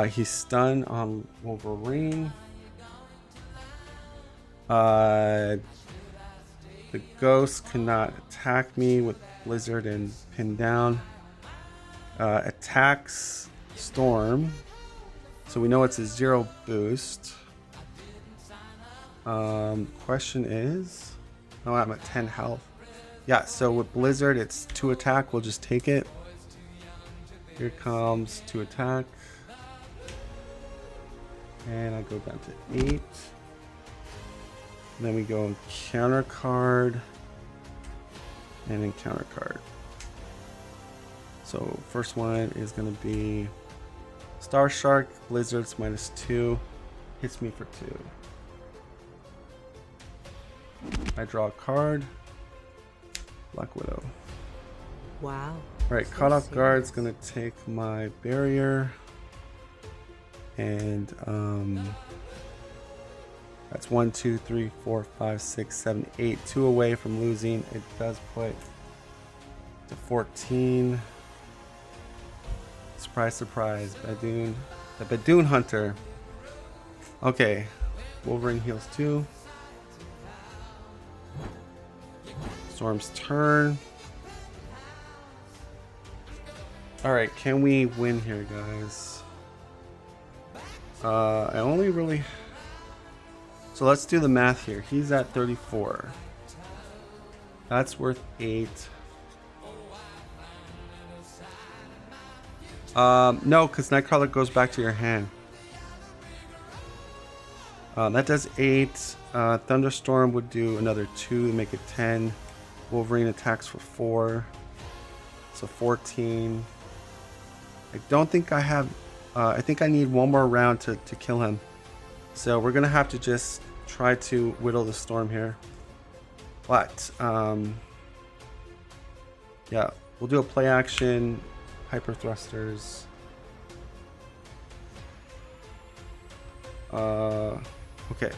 He's stunned on Wolverine. The ghost cannot attack me with Blizzard and pin down. Attacks Storm. So we know it's a 0 boost. Question is, oh, I'm at 10 health. Yeah, so with Blizzard, it's 2 attack. We'll just take it. Here comes 2 attack. And I go down to 8. Then we go encounter card and encounter card. So first one is going to be Star Shark. Blizzard's -2. Hits me for 2. I draw a card. Black Widow. Wow. Alright, so caught off serious. guard's going to take my barrier. And that's 1, 2, 3, 4, 5, 6, 7, 8. 2 away from losing. It does put to 14. Surprise, surprise. Badoon. The Badoon Hunter. Okay. Wolverine heals 2. Storm's turn. Alright, can we win here, guys? I only really... So let's do the math here. He's at 34. That's worth 8. No, because Nightcrawler goes back to your hand. That does 8. Thunderstorm would do another 2 to make it 10. Wolverine attacks for 4. So 14. I don't think I have... I think I need one more round to kill him. So we're going to have to just try to whittle the storm here. But, yeah. We'll do a play action, hyper thrusters. Okay.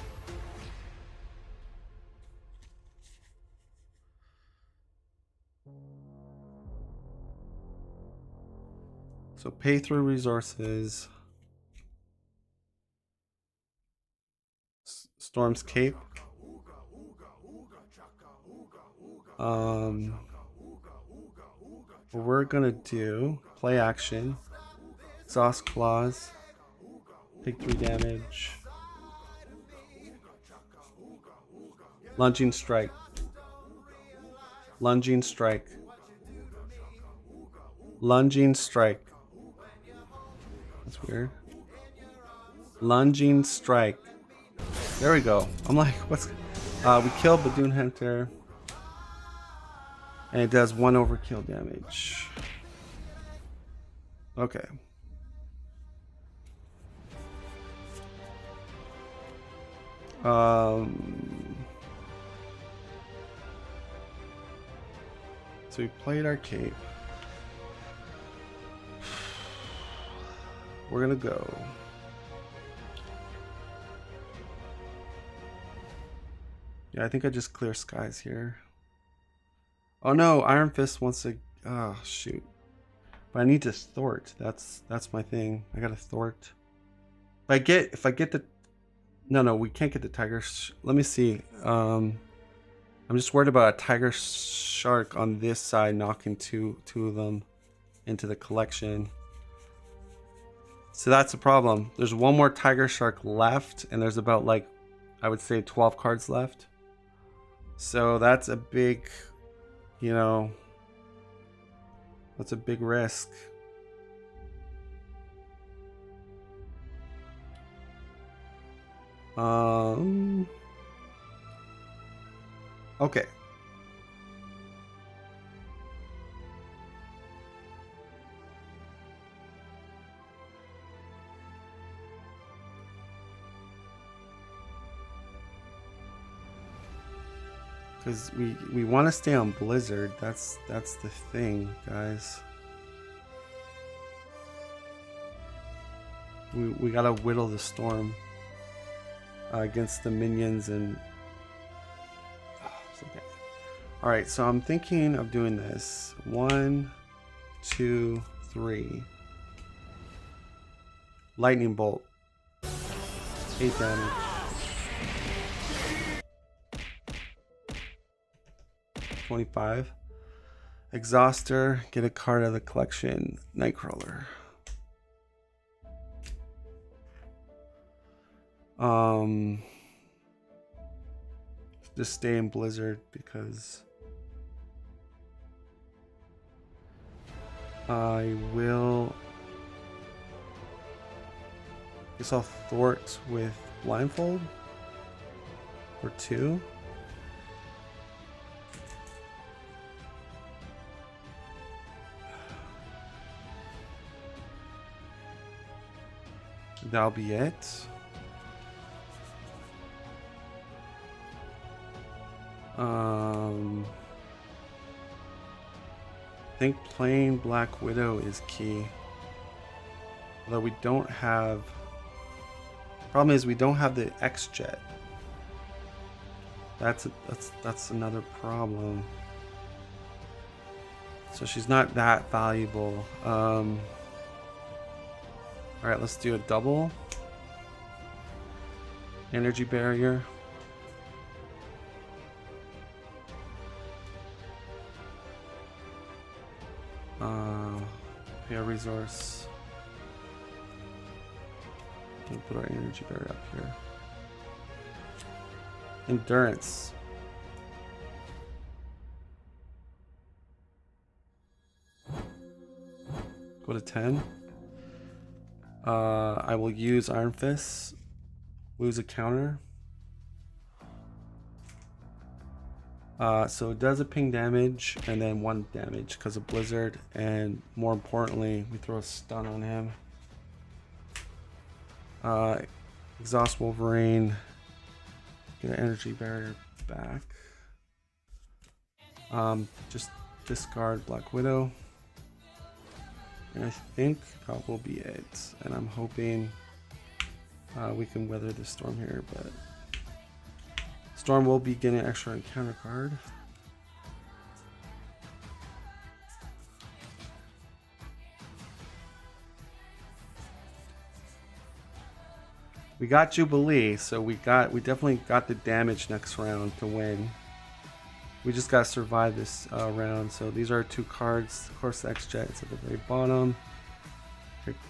So pay through resources. Storm's Cape. We're gonna do play action, exhaust claws, take 3 damage, lunging strike, lunging strike, lunging strike. That's weird. Lunging strike. There we go. I'm like, what's? We kill Badoon Hunter. And it does 1 overkill damage. Okay. So we played our cape. We're gonna go. Yeah, I think I just clear skies here. Oh no, Iron Fist wants to. Oh shoot! But I need to thwart. That's my thing. I gotta thwart. If I get the. No, we can't get the tiger. Let me see. I'm just worried about a tiger shark on this side knocking two of them into the collection. So that's the problem. There's one more tiger shark left, and there's about like, I would say 12 cards left. So that's a big. You know, that's a big risk. Okay. Because we want to stay on Blizzard. That's the thing, guys. We gotta whittle the storm against the minions and. Okay. All right, so I'm thinking of doing this. 1, 2, 3. Lightning bolt. 8 damage. 25. Exhauster, get a card out of the collection. Nightcrawler. Just stay in Blizzard because I will. Guess I'll thwart with blindfold or 2. That'll be it. I think playing Black Widow is key. Although we don't have. Problem is we don't have the X-Jet. That's another problem. So she's not that valuable. All right, let's do a double. Energy barrier. Pay a resource. We'll put our energy barrier up here. Endurance. Go to 10. I will use Iron Fist. Lose a counter. So it does a ping damage and then 1 damage because of Blizzard, and more importantly, we throw a stun on him. Exhaust Wolverine. Get an energy barrier back. Just discard Black Widow. And I think that will be it. And I'm hoping we can weather the storm here, but Storm will be getting an extra encounter card. We got Jubilee, so we definitely got the damage next round to win. We just gotta survive this round. So these are our 2 cards. Of course, the X-Jet is at the very bottom.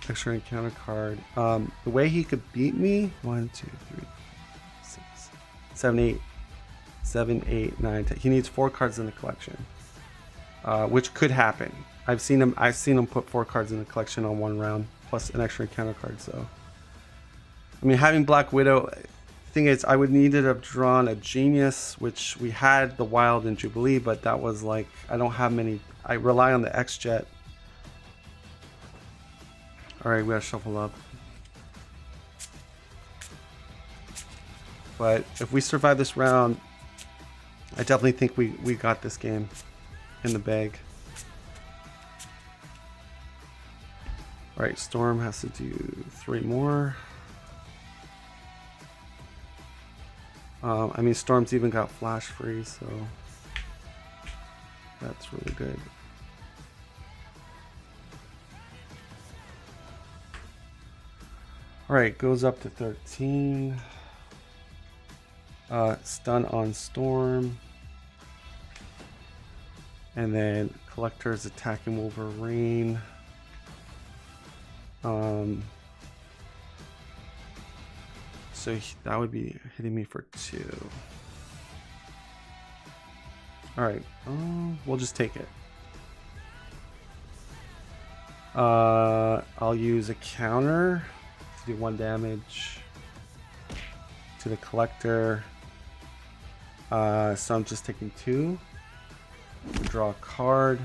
Extra encounter card. The way he could beat me: 1, 2, 3, 6, 7, 8, 9, 10. He needs 4 cards in the collection, which could happen. I've seen him put 4 cards in the collection on 1 round, plus an extra encounter card. So, I mean, having Black Widow. Thing is, I would need to have drawn a Genius, which we had the Wild and Jubilee, but that was like, I don't have many. I rely on the X-Jet. Alright, we gotta shuffle up. But if we survive this round, I definitely think we got this game in the bag. Alright, Storm has to do 3 more. I mean, Storm's even got flash freeze, so that's really good. Alright, goes up to 13. Stun on Storm. And then Collector's attacking Wolverine. So that would be hitting me for 2. Alright, we'll just take it. I'll use a counter to do 1 damage to the Collector. So I'm just taking 2. Draw a card.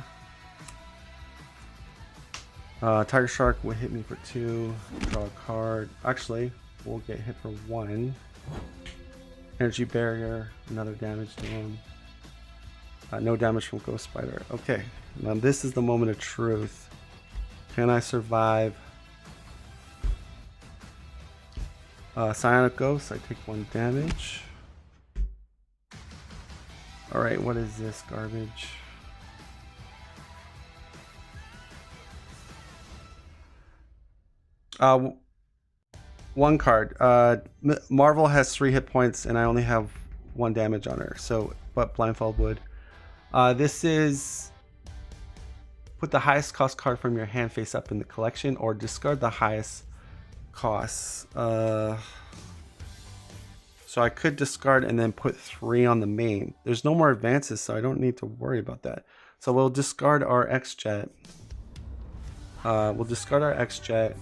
Tiger Shark will hit me for 2. Draw a card. Actually, we'll get hit for 1. Energy Barrier, another damage to him. No damage from Ghost Spider. Okay, now this is the moment of truth. Can I survive? Psionic Ghost, I take 1 damage. Alright, what is this garbage? One card. Marvel has 3 hit points, and I only have 1 damage on her. So, but Blindfold would. This is put the highest cost card from your hand face up in the collection, or discard the highest cost. So I could discard and then put 3 on the main. There's no more advances, so I don't need to worry about that. So we'll discard our X-Jet. We'll discard our X-Jet.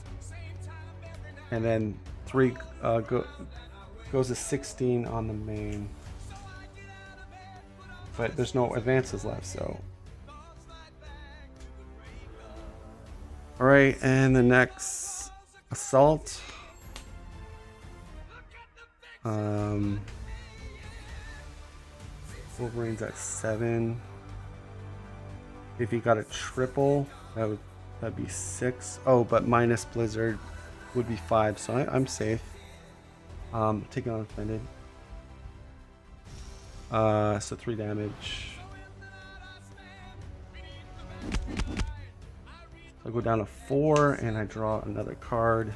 And then 3 goes to 16 on the main. But there's no advances left, so. Alright, and the next Assault. Wolverine's at 7. If he got a triple, that'd be 6. Oh, but minus Blizzard would be 5, so I'm safe. Taking on Offended. So 3 damage. I'll go down to 4 and I draw another card.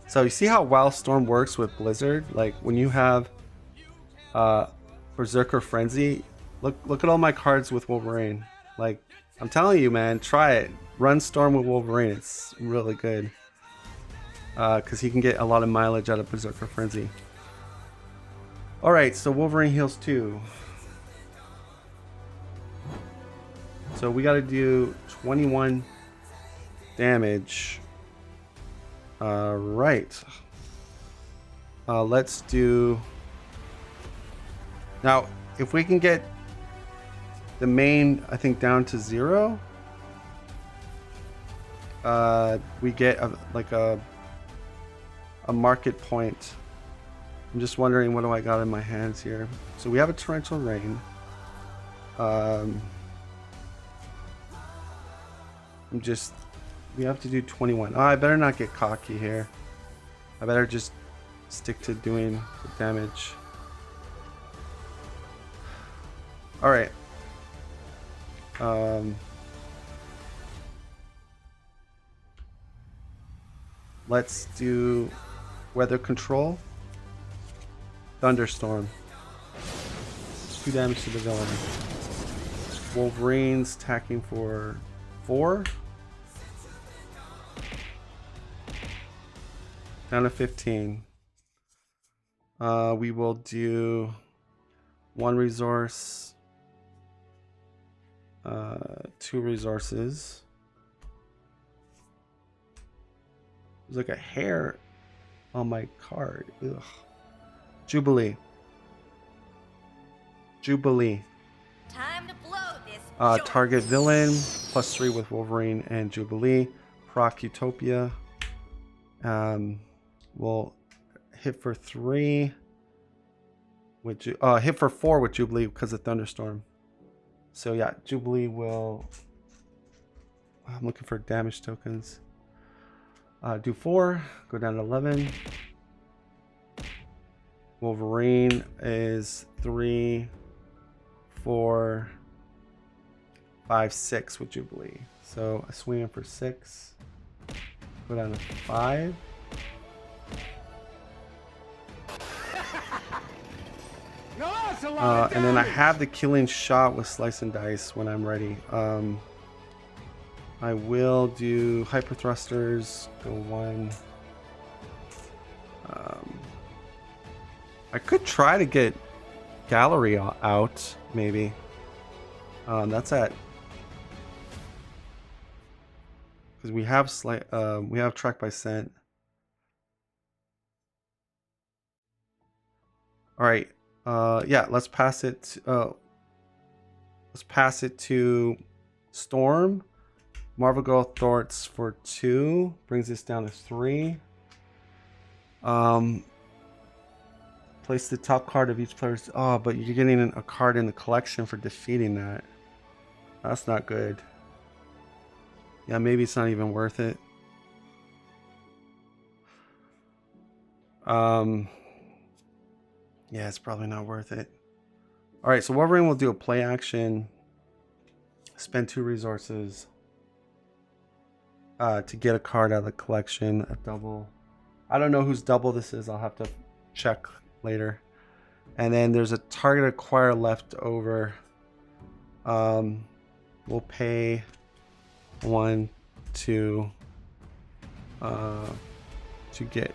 So you see how Wild Storm works with Blizzard? Like when you have Berserker Frenzy, look at all my cards with Wolverine. Like I'm telling you, man, try it. Run Storm with Wolverine. It's really good. Because he can get a lot of mileage out of Berserker Frenzy. Alright, so Wolverine heals 2. So we gotta do 21 damage. Right. Let's do... Now, if we can get the main, I think, down to 0, we get a market point. I'm just wondering, what do I got in my hands here? So we have a Torrential Rain. We have to do 21. Oh, I better not get cocky here. I better just stick to doing the damage. All right. Let's do weather control. Thunderstorm. 2 damage to the villain. Wolverine's attacking for 4. Down to 15. We will do 1 resource, 2 resources. There's like a hair on my card. Ugh. Jubilee. Time to blow this. Target villain +3 with Wolverine and Jubilee. Proc Utopia. We'll hit for 3 with hit for 4 with Jubilee because of Thunderstorm. So yeah, Jubilee will. I'm looking for damage tokens. Do 4, go down to 11. Wolverine is 3, 4, 5, 6 with Jubilee. So I swing in for 6. Go down to 5. And then I have the killing shot with Slice and Dice when I'm ready. I will do hyper thrusters. Go 1. I could try to get gallery out, maybe. That's at because we have track by scent. All right. Yeah, let's pass it. Let's pass it to Storm. Marvel Girl Thwarts for 2 brings this down to 3. Place the top card of each player's. Oh, but you're getting a card in the collection for defeating that. That's not good. Yeah, maybe it's not even worth it. Yeah, it's probably not worth it. All right, so Wolverine will do a play action. Spend 2 resources to get a card out of the collection. A double. I don't know whose double this is. I'll have to check later. And then there's a target acquire left over. We'll pay 1 to get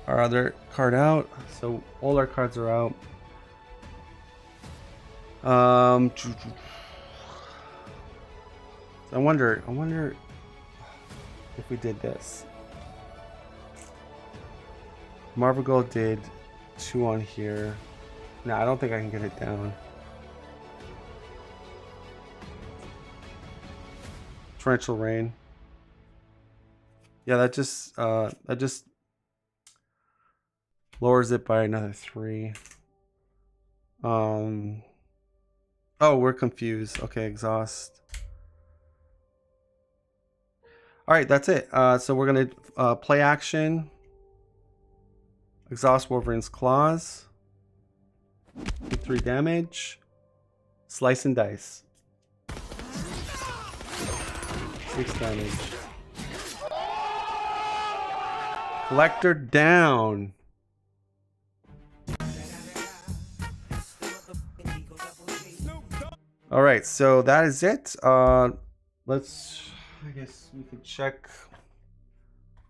our other card out. So all our cards are out. I wonder if we did this. Marvel Gold did 2 on here. No, I don't think I can get it down. Torrential Rain. Yeah, that just lowers it by another 3. Oh, we're confused. Okay, exhaust. All right, that's it. So we're gonna play action. Exhaust Wolverine's claws. Do 3 damage. Slice and dice. 6 damage. Collector down. All right, so that is it. I guess we could check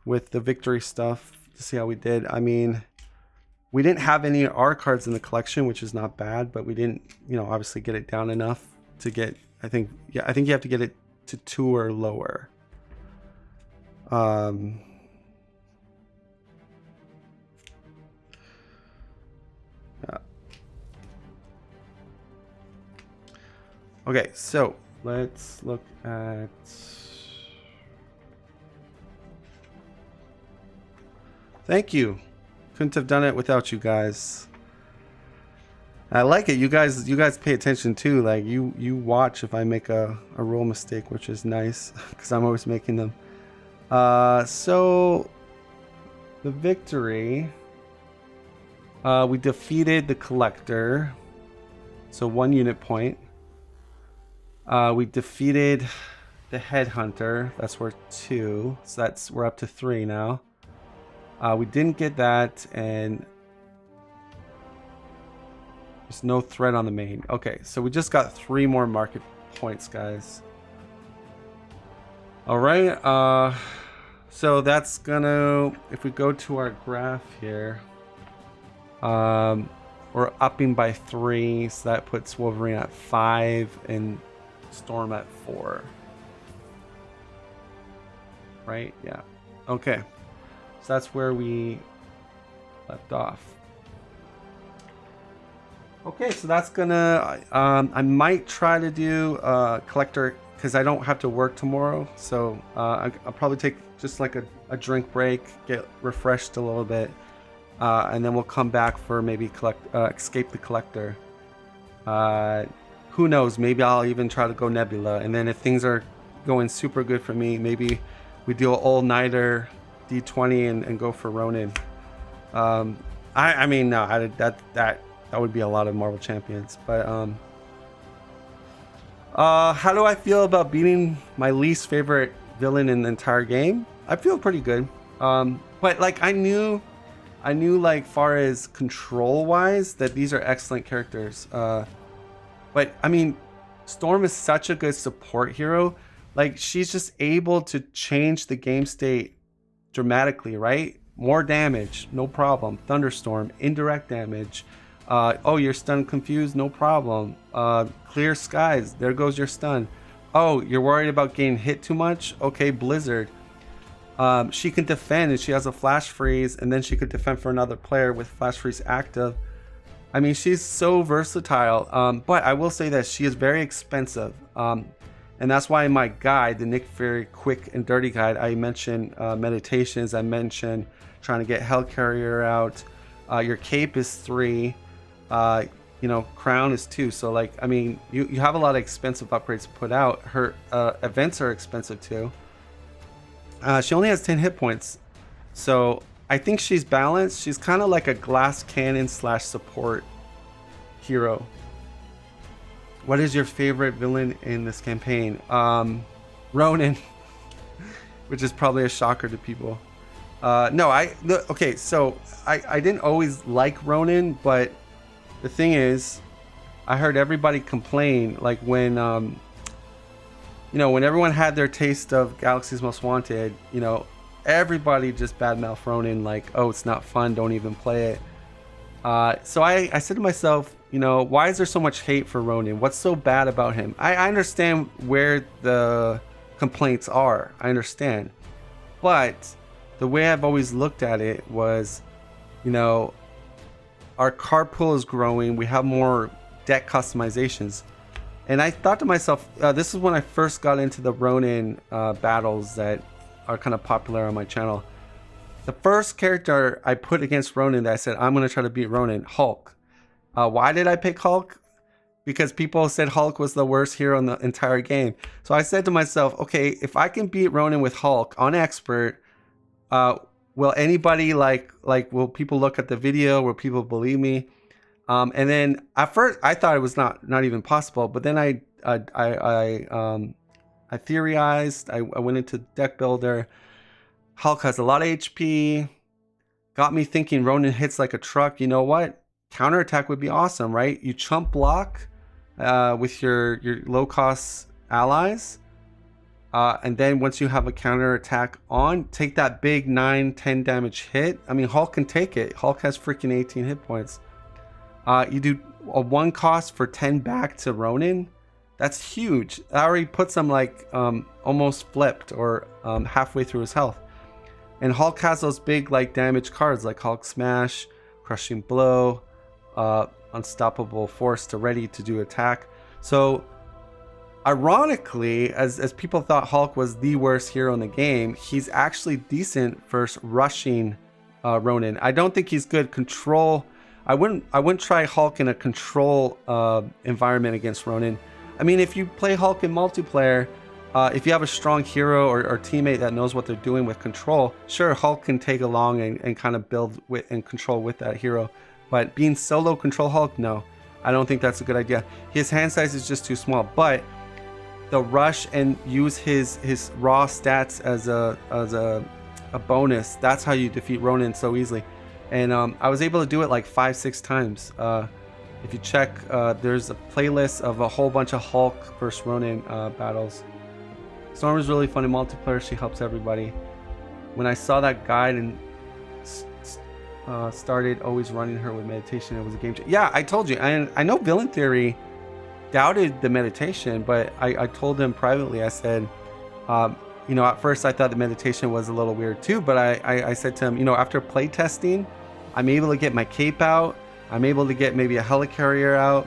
with the victory stuff to see how we did. I mean, we didn't have any of our cards in the collection, which is not bad, but we didn't, obviously get it down enough to get, I think you have to get it to 2 or lower. Yeah. Okay, so let's look at. Thank you. Couldn't have done it without you guys. I like it. You guys pay attention too. Like you watch if I make a roll mistake, which is nice because I'm always making them. So the victory, we defeated the collector, so 1 unit point. We defeated the headhunter, that's worth 2, so we're up to 3 now. We didn't get that, and there's no threat on the main. Okay, so we just got 3 more market points, guys. All right, so that's gonna, if we go to our graph here, we're upping by 3, so that puts Wolverine at 5 and Storm at 4. Right? Yeah. Okay. So that's where we left off. Okay, so that's gonna, I might try to do collector because I don't have to work tomorrow. So I'll probably take just like a drink break, get refreshed a little bit, and then we'll come back for maybe escape the collector. Who knows? Maybe I'll even try to go Nebula, and then if things are going super good for me, maybe we do an all-nighter D20 and go for Ronin. I mean, no, that would be a lot of Marvel Champions. But how do I feel about beating my least favorite villain in the entire game? I feel pretty good. But like I knew like far as control wise that these are excellent characters. But I mean, Storm is such a good support hero. Like she's just able to change the game state dramatically, right? More damage, no problem. Thunderstorm, indirect damage. Oh, you're stun confused, no problem. Clear skies, there goes your stun. Oh, you're worried about getting hit too much? Okay, Blizzard. She can defend and she has a flash freeze, and then she could defend for another player with flash freeze active. I mean, she's so versatile, but I will say that she is very expensive. And that's why in my guide, the Nick Fury Quick and Dirty Guide, I mentioned meditations, I mentioned trying to get Hellcarrier out. Your cape is 3, you know, crown is 2. So like, I mean, you have a lot of expensive upgrades to put out. Her events are expensive too. She only has 10 hit points. So I think she's balanced. She's kind of like a glass cannon / support hero. What is your favorite villain in this campaign? Ronin, which is probably a shocker to people. Okay, so I didn't always like Ronin, but the thing is, I heard everybody complain, like when, you know, when everyone had their taste of Galaxy's Most Wanted, you know, everybody just badmouth Ronin, like, oh, it's not fun, don't even play it. So I said to myself, you know, why is there so much hate for Ronin? What's so bad about him? I understand where the complaints are. I understand. But the way I've always looked at it was, you know, our card pool is growing. We have more deck customizations. And I thought to myself, this is when I first got into the Ronin battles that are kind of popular on my channel. The first character I put against Ronin that I said, I'm going to try to beat Ronin, Hulk. Why did I pick Hulk? Because people said Hulk was the worst hero in the entire game. So I said to myself, okay, if I can beat Ronin with Hulk on expert, will anybody will people look at the video? Will people believe me? And then at first I thought it was not even possible, but then I theorized. I went into deck builder. Hulk has a lot of HP. Got me thinking Ronin hits like a truck. You know what? Counterattack would be awesome, right? You chump block with your low cost allies. And then once you have a counterattack on, take that big 9-10 damage hit. I mean, Hulk can take it. Hulk has freaking 18 hit points. You do a 1 cost for 10 back to Ronin. That's huge. That already puts him like almost flipped or halfway through his health. And Hulk has those big like damage cards like Hulk Smash, Crushing Blow, Unstoppable Force to ready to do attack. So ironically, as people thought Hulk was the worst hero in the game, he's actually decent for rushing Ronin. I don't think he's good control. I wouldn't try Hulk in a control environment against Ronin. I mean, if you play Hulk in multiplayer, if you have a strong hero or teammate that knows what they're doing with control, sure, Hulk can take along and kind of build with and control with that hero. But being solo control Hulk, no, I don't think that's a good idea. His hand size is just too small. But the rush and use his raw stats as a bonus, that's how you defeat Ronin so easily. And I was able to do it like 5-6 times. If you check, there's a playlist of a whole bunch of Hulk versus Ronin battles. Storm is really fun in multiplayer. She helps everybody. When I saw that guide and started always running her with meditation, it was a game changer. Yeah, I told you. I know Villain Theory doubted the meditation, but I told him privately, I said, you know, at first I thought the meditation was a little weird too, but I said to him, you know, after play testing, I'm able to get my cape out. I'm able to get maybe a helicarrier out.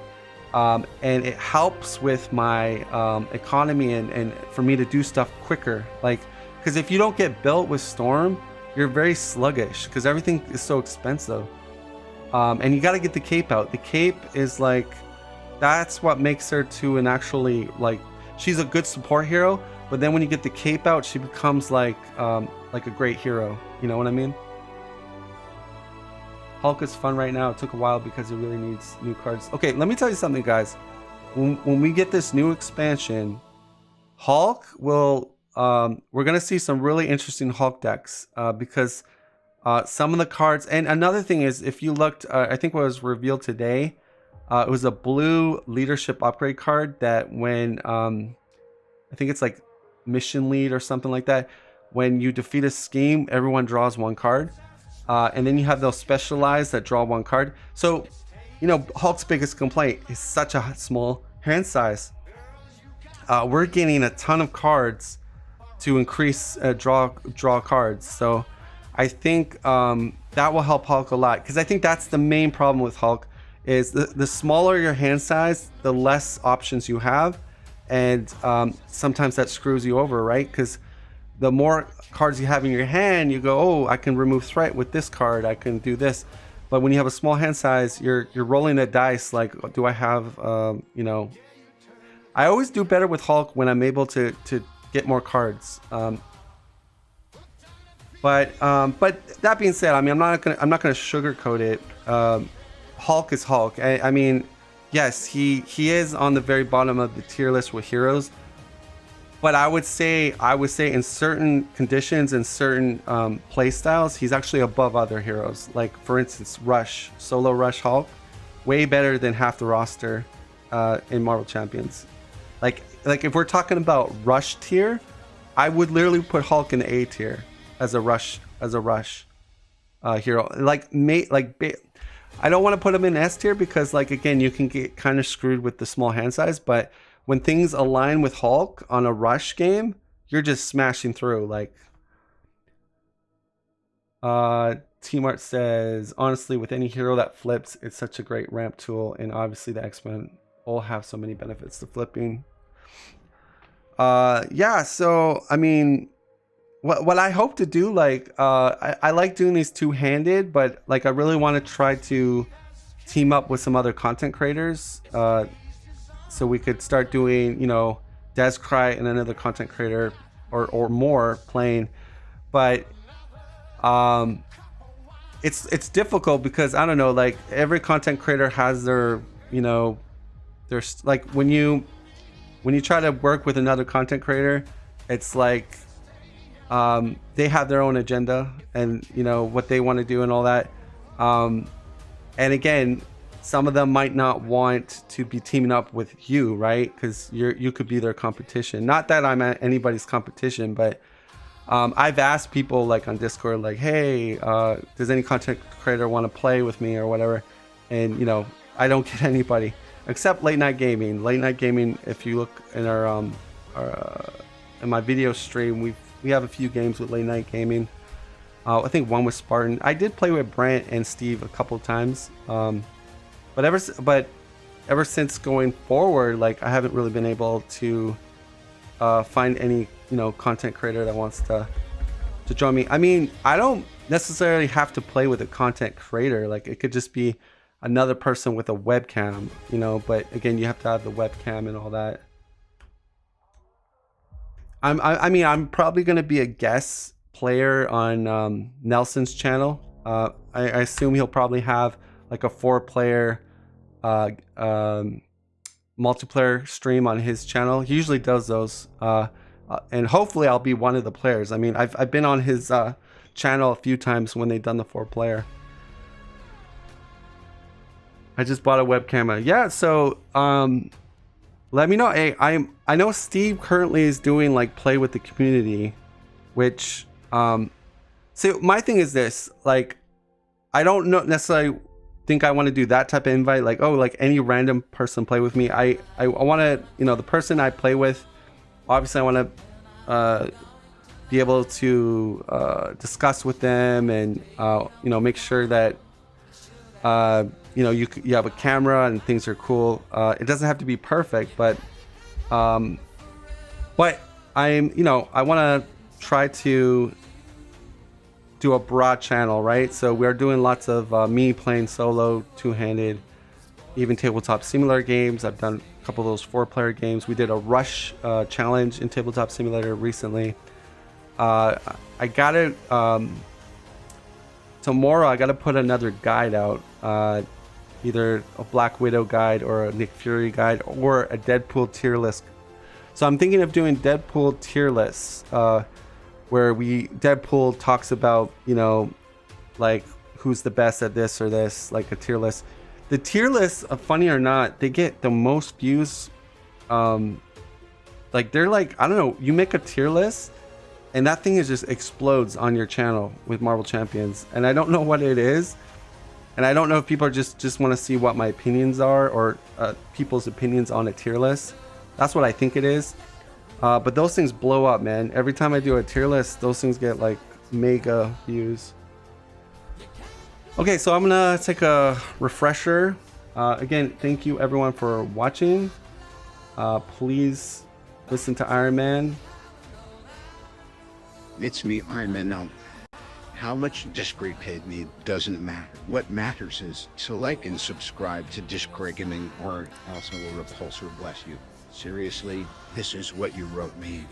And it helps with my economy and for me to do stuff quicker. Like, because if you don't get built with Storm, you're very sluggish because everything is so expensive. And you got to get the cape out. The cape is like, that's what makes her to an actually, like, she's a good support hero, but then when you get the cape out, she becomes like a great hero. You know what I mean? Hulk is fun right now. It took a while because it really needs new cards. Okay, let me tell you something, guys. When we get this new expansion, Hulk will, we're going to see some really interesting Hulk decks because some of the cards, and another thing is, if you looked, I think what was revealed today, it was a blue leadership upgrade card that when, I think it's like mission lead or something like that, when you defeat a scheme, everyone draws one card. And then you have those specialized that draw one card. So, you know, Hulk's biggest complaint is such a small hand size. We're getting a ton of cards to increase draw cards. So I think that will help Hulk a lot, because I think that's the main problem with Hulk is the smaller your hand size, the less options you have. And sometimes that screws you over, right? Because the more cards you have in your hand, you go, oh, I can remove threat with this card, I can do this. But when you have a small hand size, you're rolling the dice like, do I have, you know, I always do better with Hulk when I'm able to get more cards. But that being said, I mean, I'm not gonna sugarcoat it. Hulk is Hulk. I mean, yes, he is on the very bottom of the tier list with heroes. But I would say in certain conditions and certain play styles, he's actually above other heroes. Like, for instance, Rush, solo Rush Hulk, way better than half the roster in Marvel Champions. Like if we're talking about Rush tier, I would literally put Hulk in the A tier as a Rush hero. I don't want to put him in S tier because, like, again, you can get kind of screwed with the small hand size, but when things align with Hulk on a Rush game, you're just smashing through. Like, T-Mart says, honestly, with any hero that flips, it's such a great ramp tool, and obviously the X-Men all have so many benefits to flipping. Yeah, so I mean, what I hope to do, like, I like doing these two-handed, but like I really want to try to team up with some other content creators. So we could start doing, you know, Descry and another content creator or more playing. But it's difficult because, I don't know, like, every content creator has their, you know, there's like when you try to work with another content creator, it's like they have their own agenda and, you know, what they want to do and all that. And again, some of them might not want to be teaming up with you, right? Because you could be their competition. Not that I'm at anybody's competition, but I've asked people, like, on Discord, like, hey, does any content creator want to play with me or whatever? And, you know, I don't get anybody except Late Night Gaming. Late Night Gaming, if you look in our in my video stream, we have a few games with Late Night Gaming. I think one with Spartan. I did play with Brant and Steve a couple times. But ever since going forward, like, I haven't really been able to find any, you know, content creator that wants to join me. I mean, I don't necessarily have to play with a content creator. Like, it could just be another person with a webcam, you know, but again, you have to have the webcam and all that. I mean, I'm probably going to be a guest player on Nelson's channel. I assume he'll probably have like a 4-player multiplayer stream on his channel. He usually does those, and hopefully I'll be one of the players. I mean, I've been on his channel a few times when they've done the 4-player. I just bought a webcam. Yeah, so let me know. Hey, I know Steve currently is doing like play with the community, which so my thing is this, like, I don't know necessarily think I want to do that type of invite, like, oh, like any random person play with me. I want to, you know, the person I play with, obviously I want to be able to discuss with them and you know, make sure that you know, you have a camera and things are cool. It doesn't have to be perfect, but I'm, you know, I want to try to do a broad channel, right? So we're doing lots of me playing solo, two-handed, even tabletop simulator games. I've done a couple of those 4-player games. We did a rush challenge in tabletop simulator recently. I got it tomorrow. I got to put another guide out, either a Black Widow guide or a Nick Fury guide or a Deadpool tier list. So I'm thinking of doing Deadpool tier lists, where Deadpool talks about, you know, like who's the best at this or this, like a tier list. The tier lists, funny or not, they get the most views. Like they're like, I don't know, you make a tier list and that thing is just explodes on your channel with Marvel Champions, and I don't know what it is. And I don't know if people are just want to see what my opinions are, or people's opinions on a tier list. That's what I think it is. But those things blow up, man. Every time I do a tier list, those things get like mega views. Okay, so I'm gonna take a refresher. Again, thank you everyone for watching. Please listen to Iron Man. It's me, Iron Man. Now, how much Discord paid me doesn't matter. What matters is to like and subscribe to Discord Gaming, or else I will repulse or bless you. Seriously, this is what you wrote me.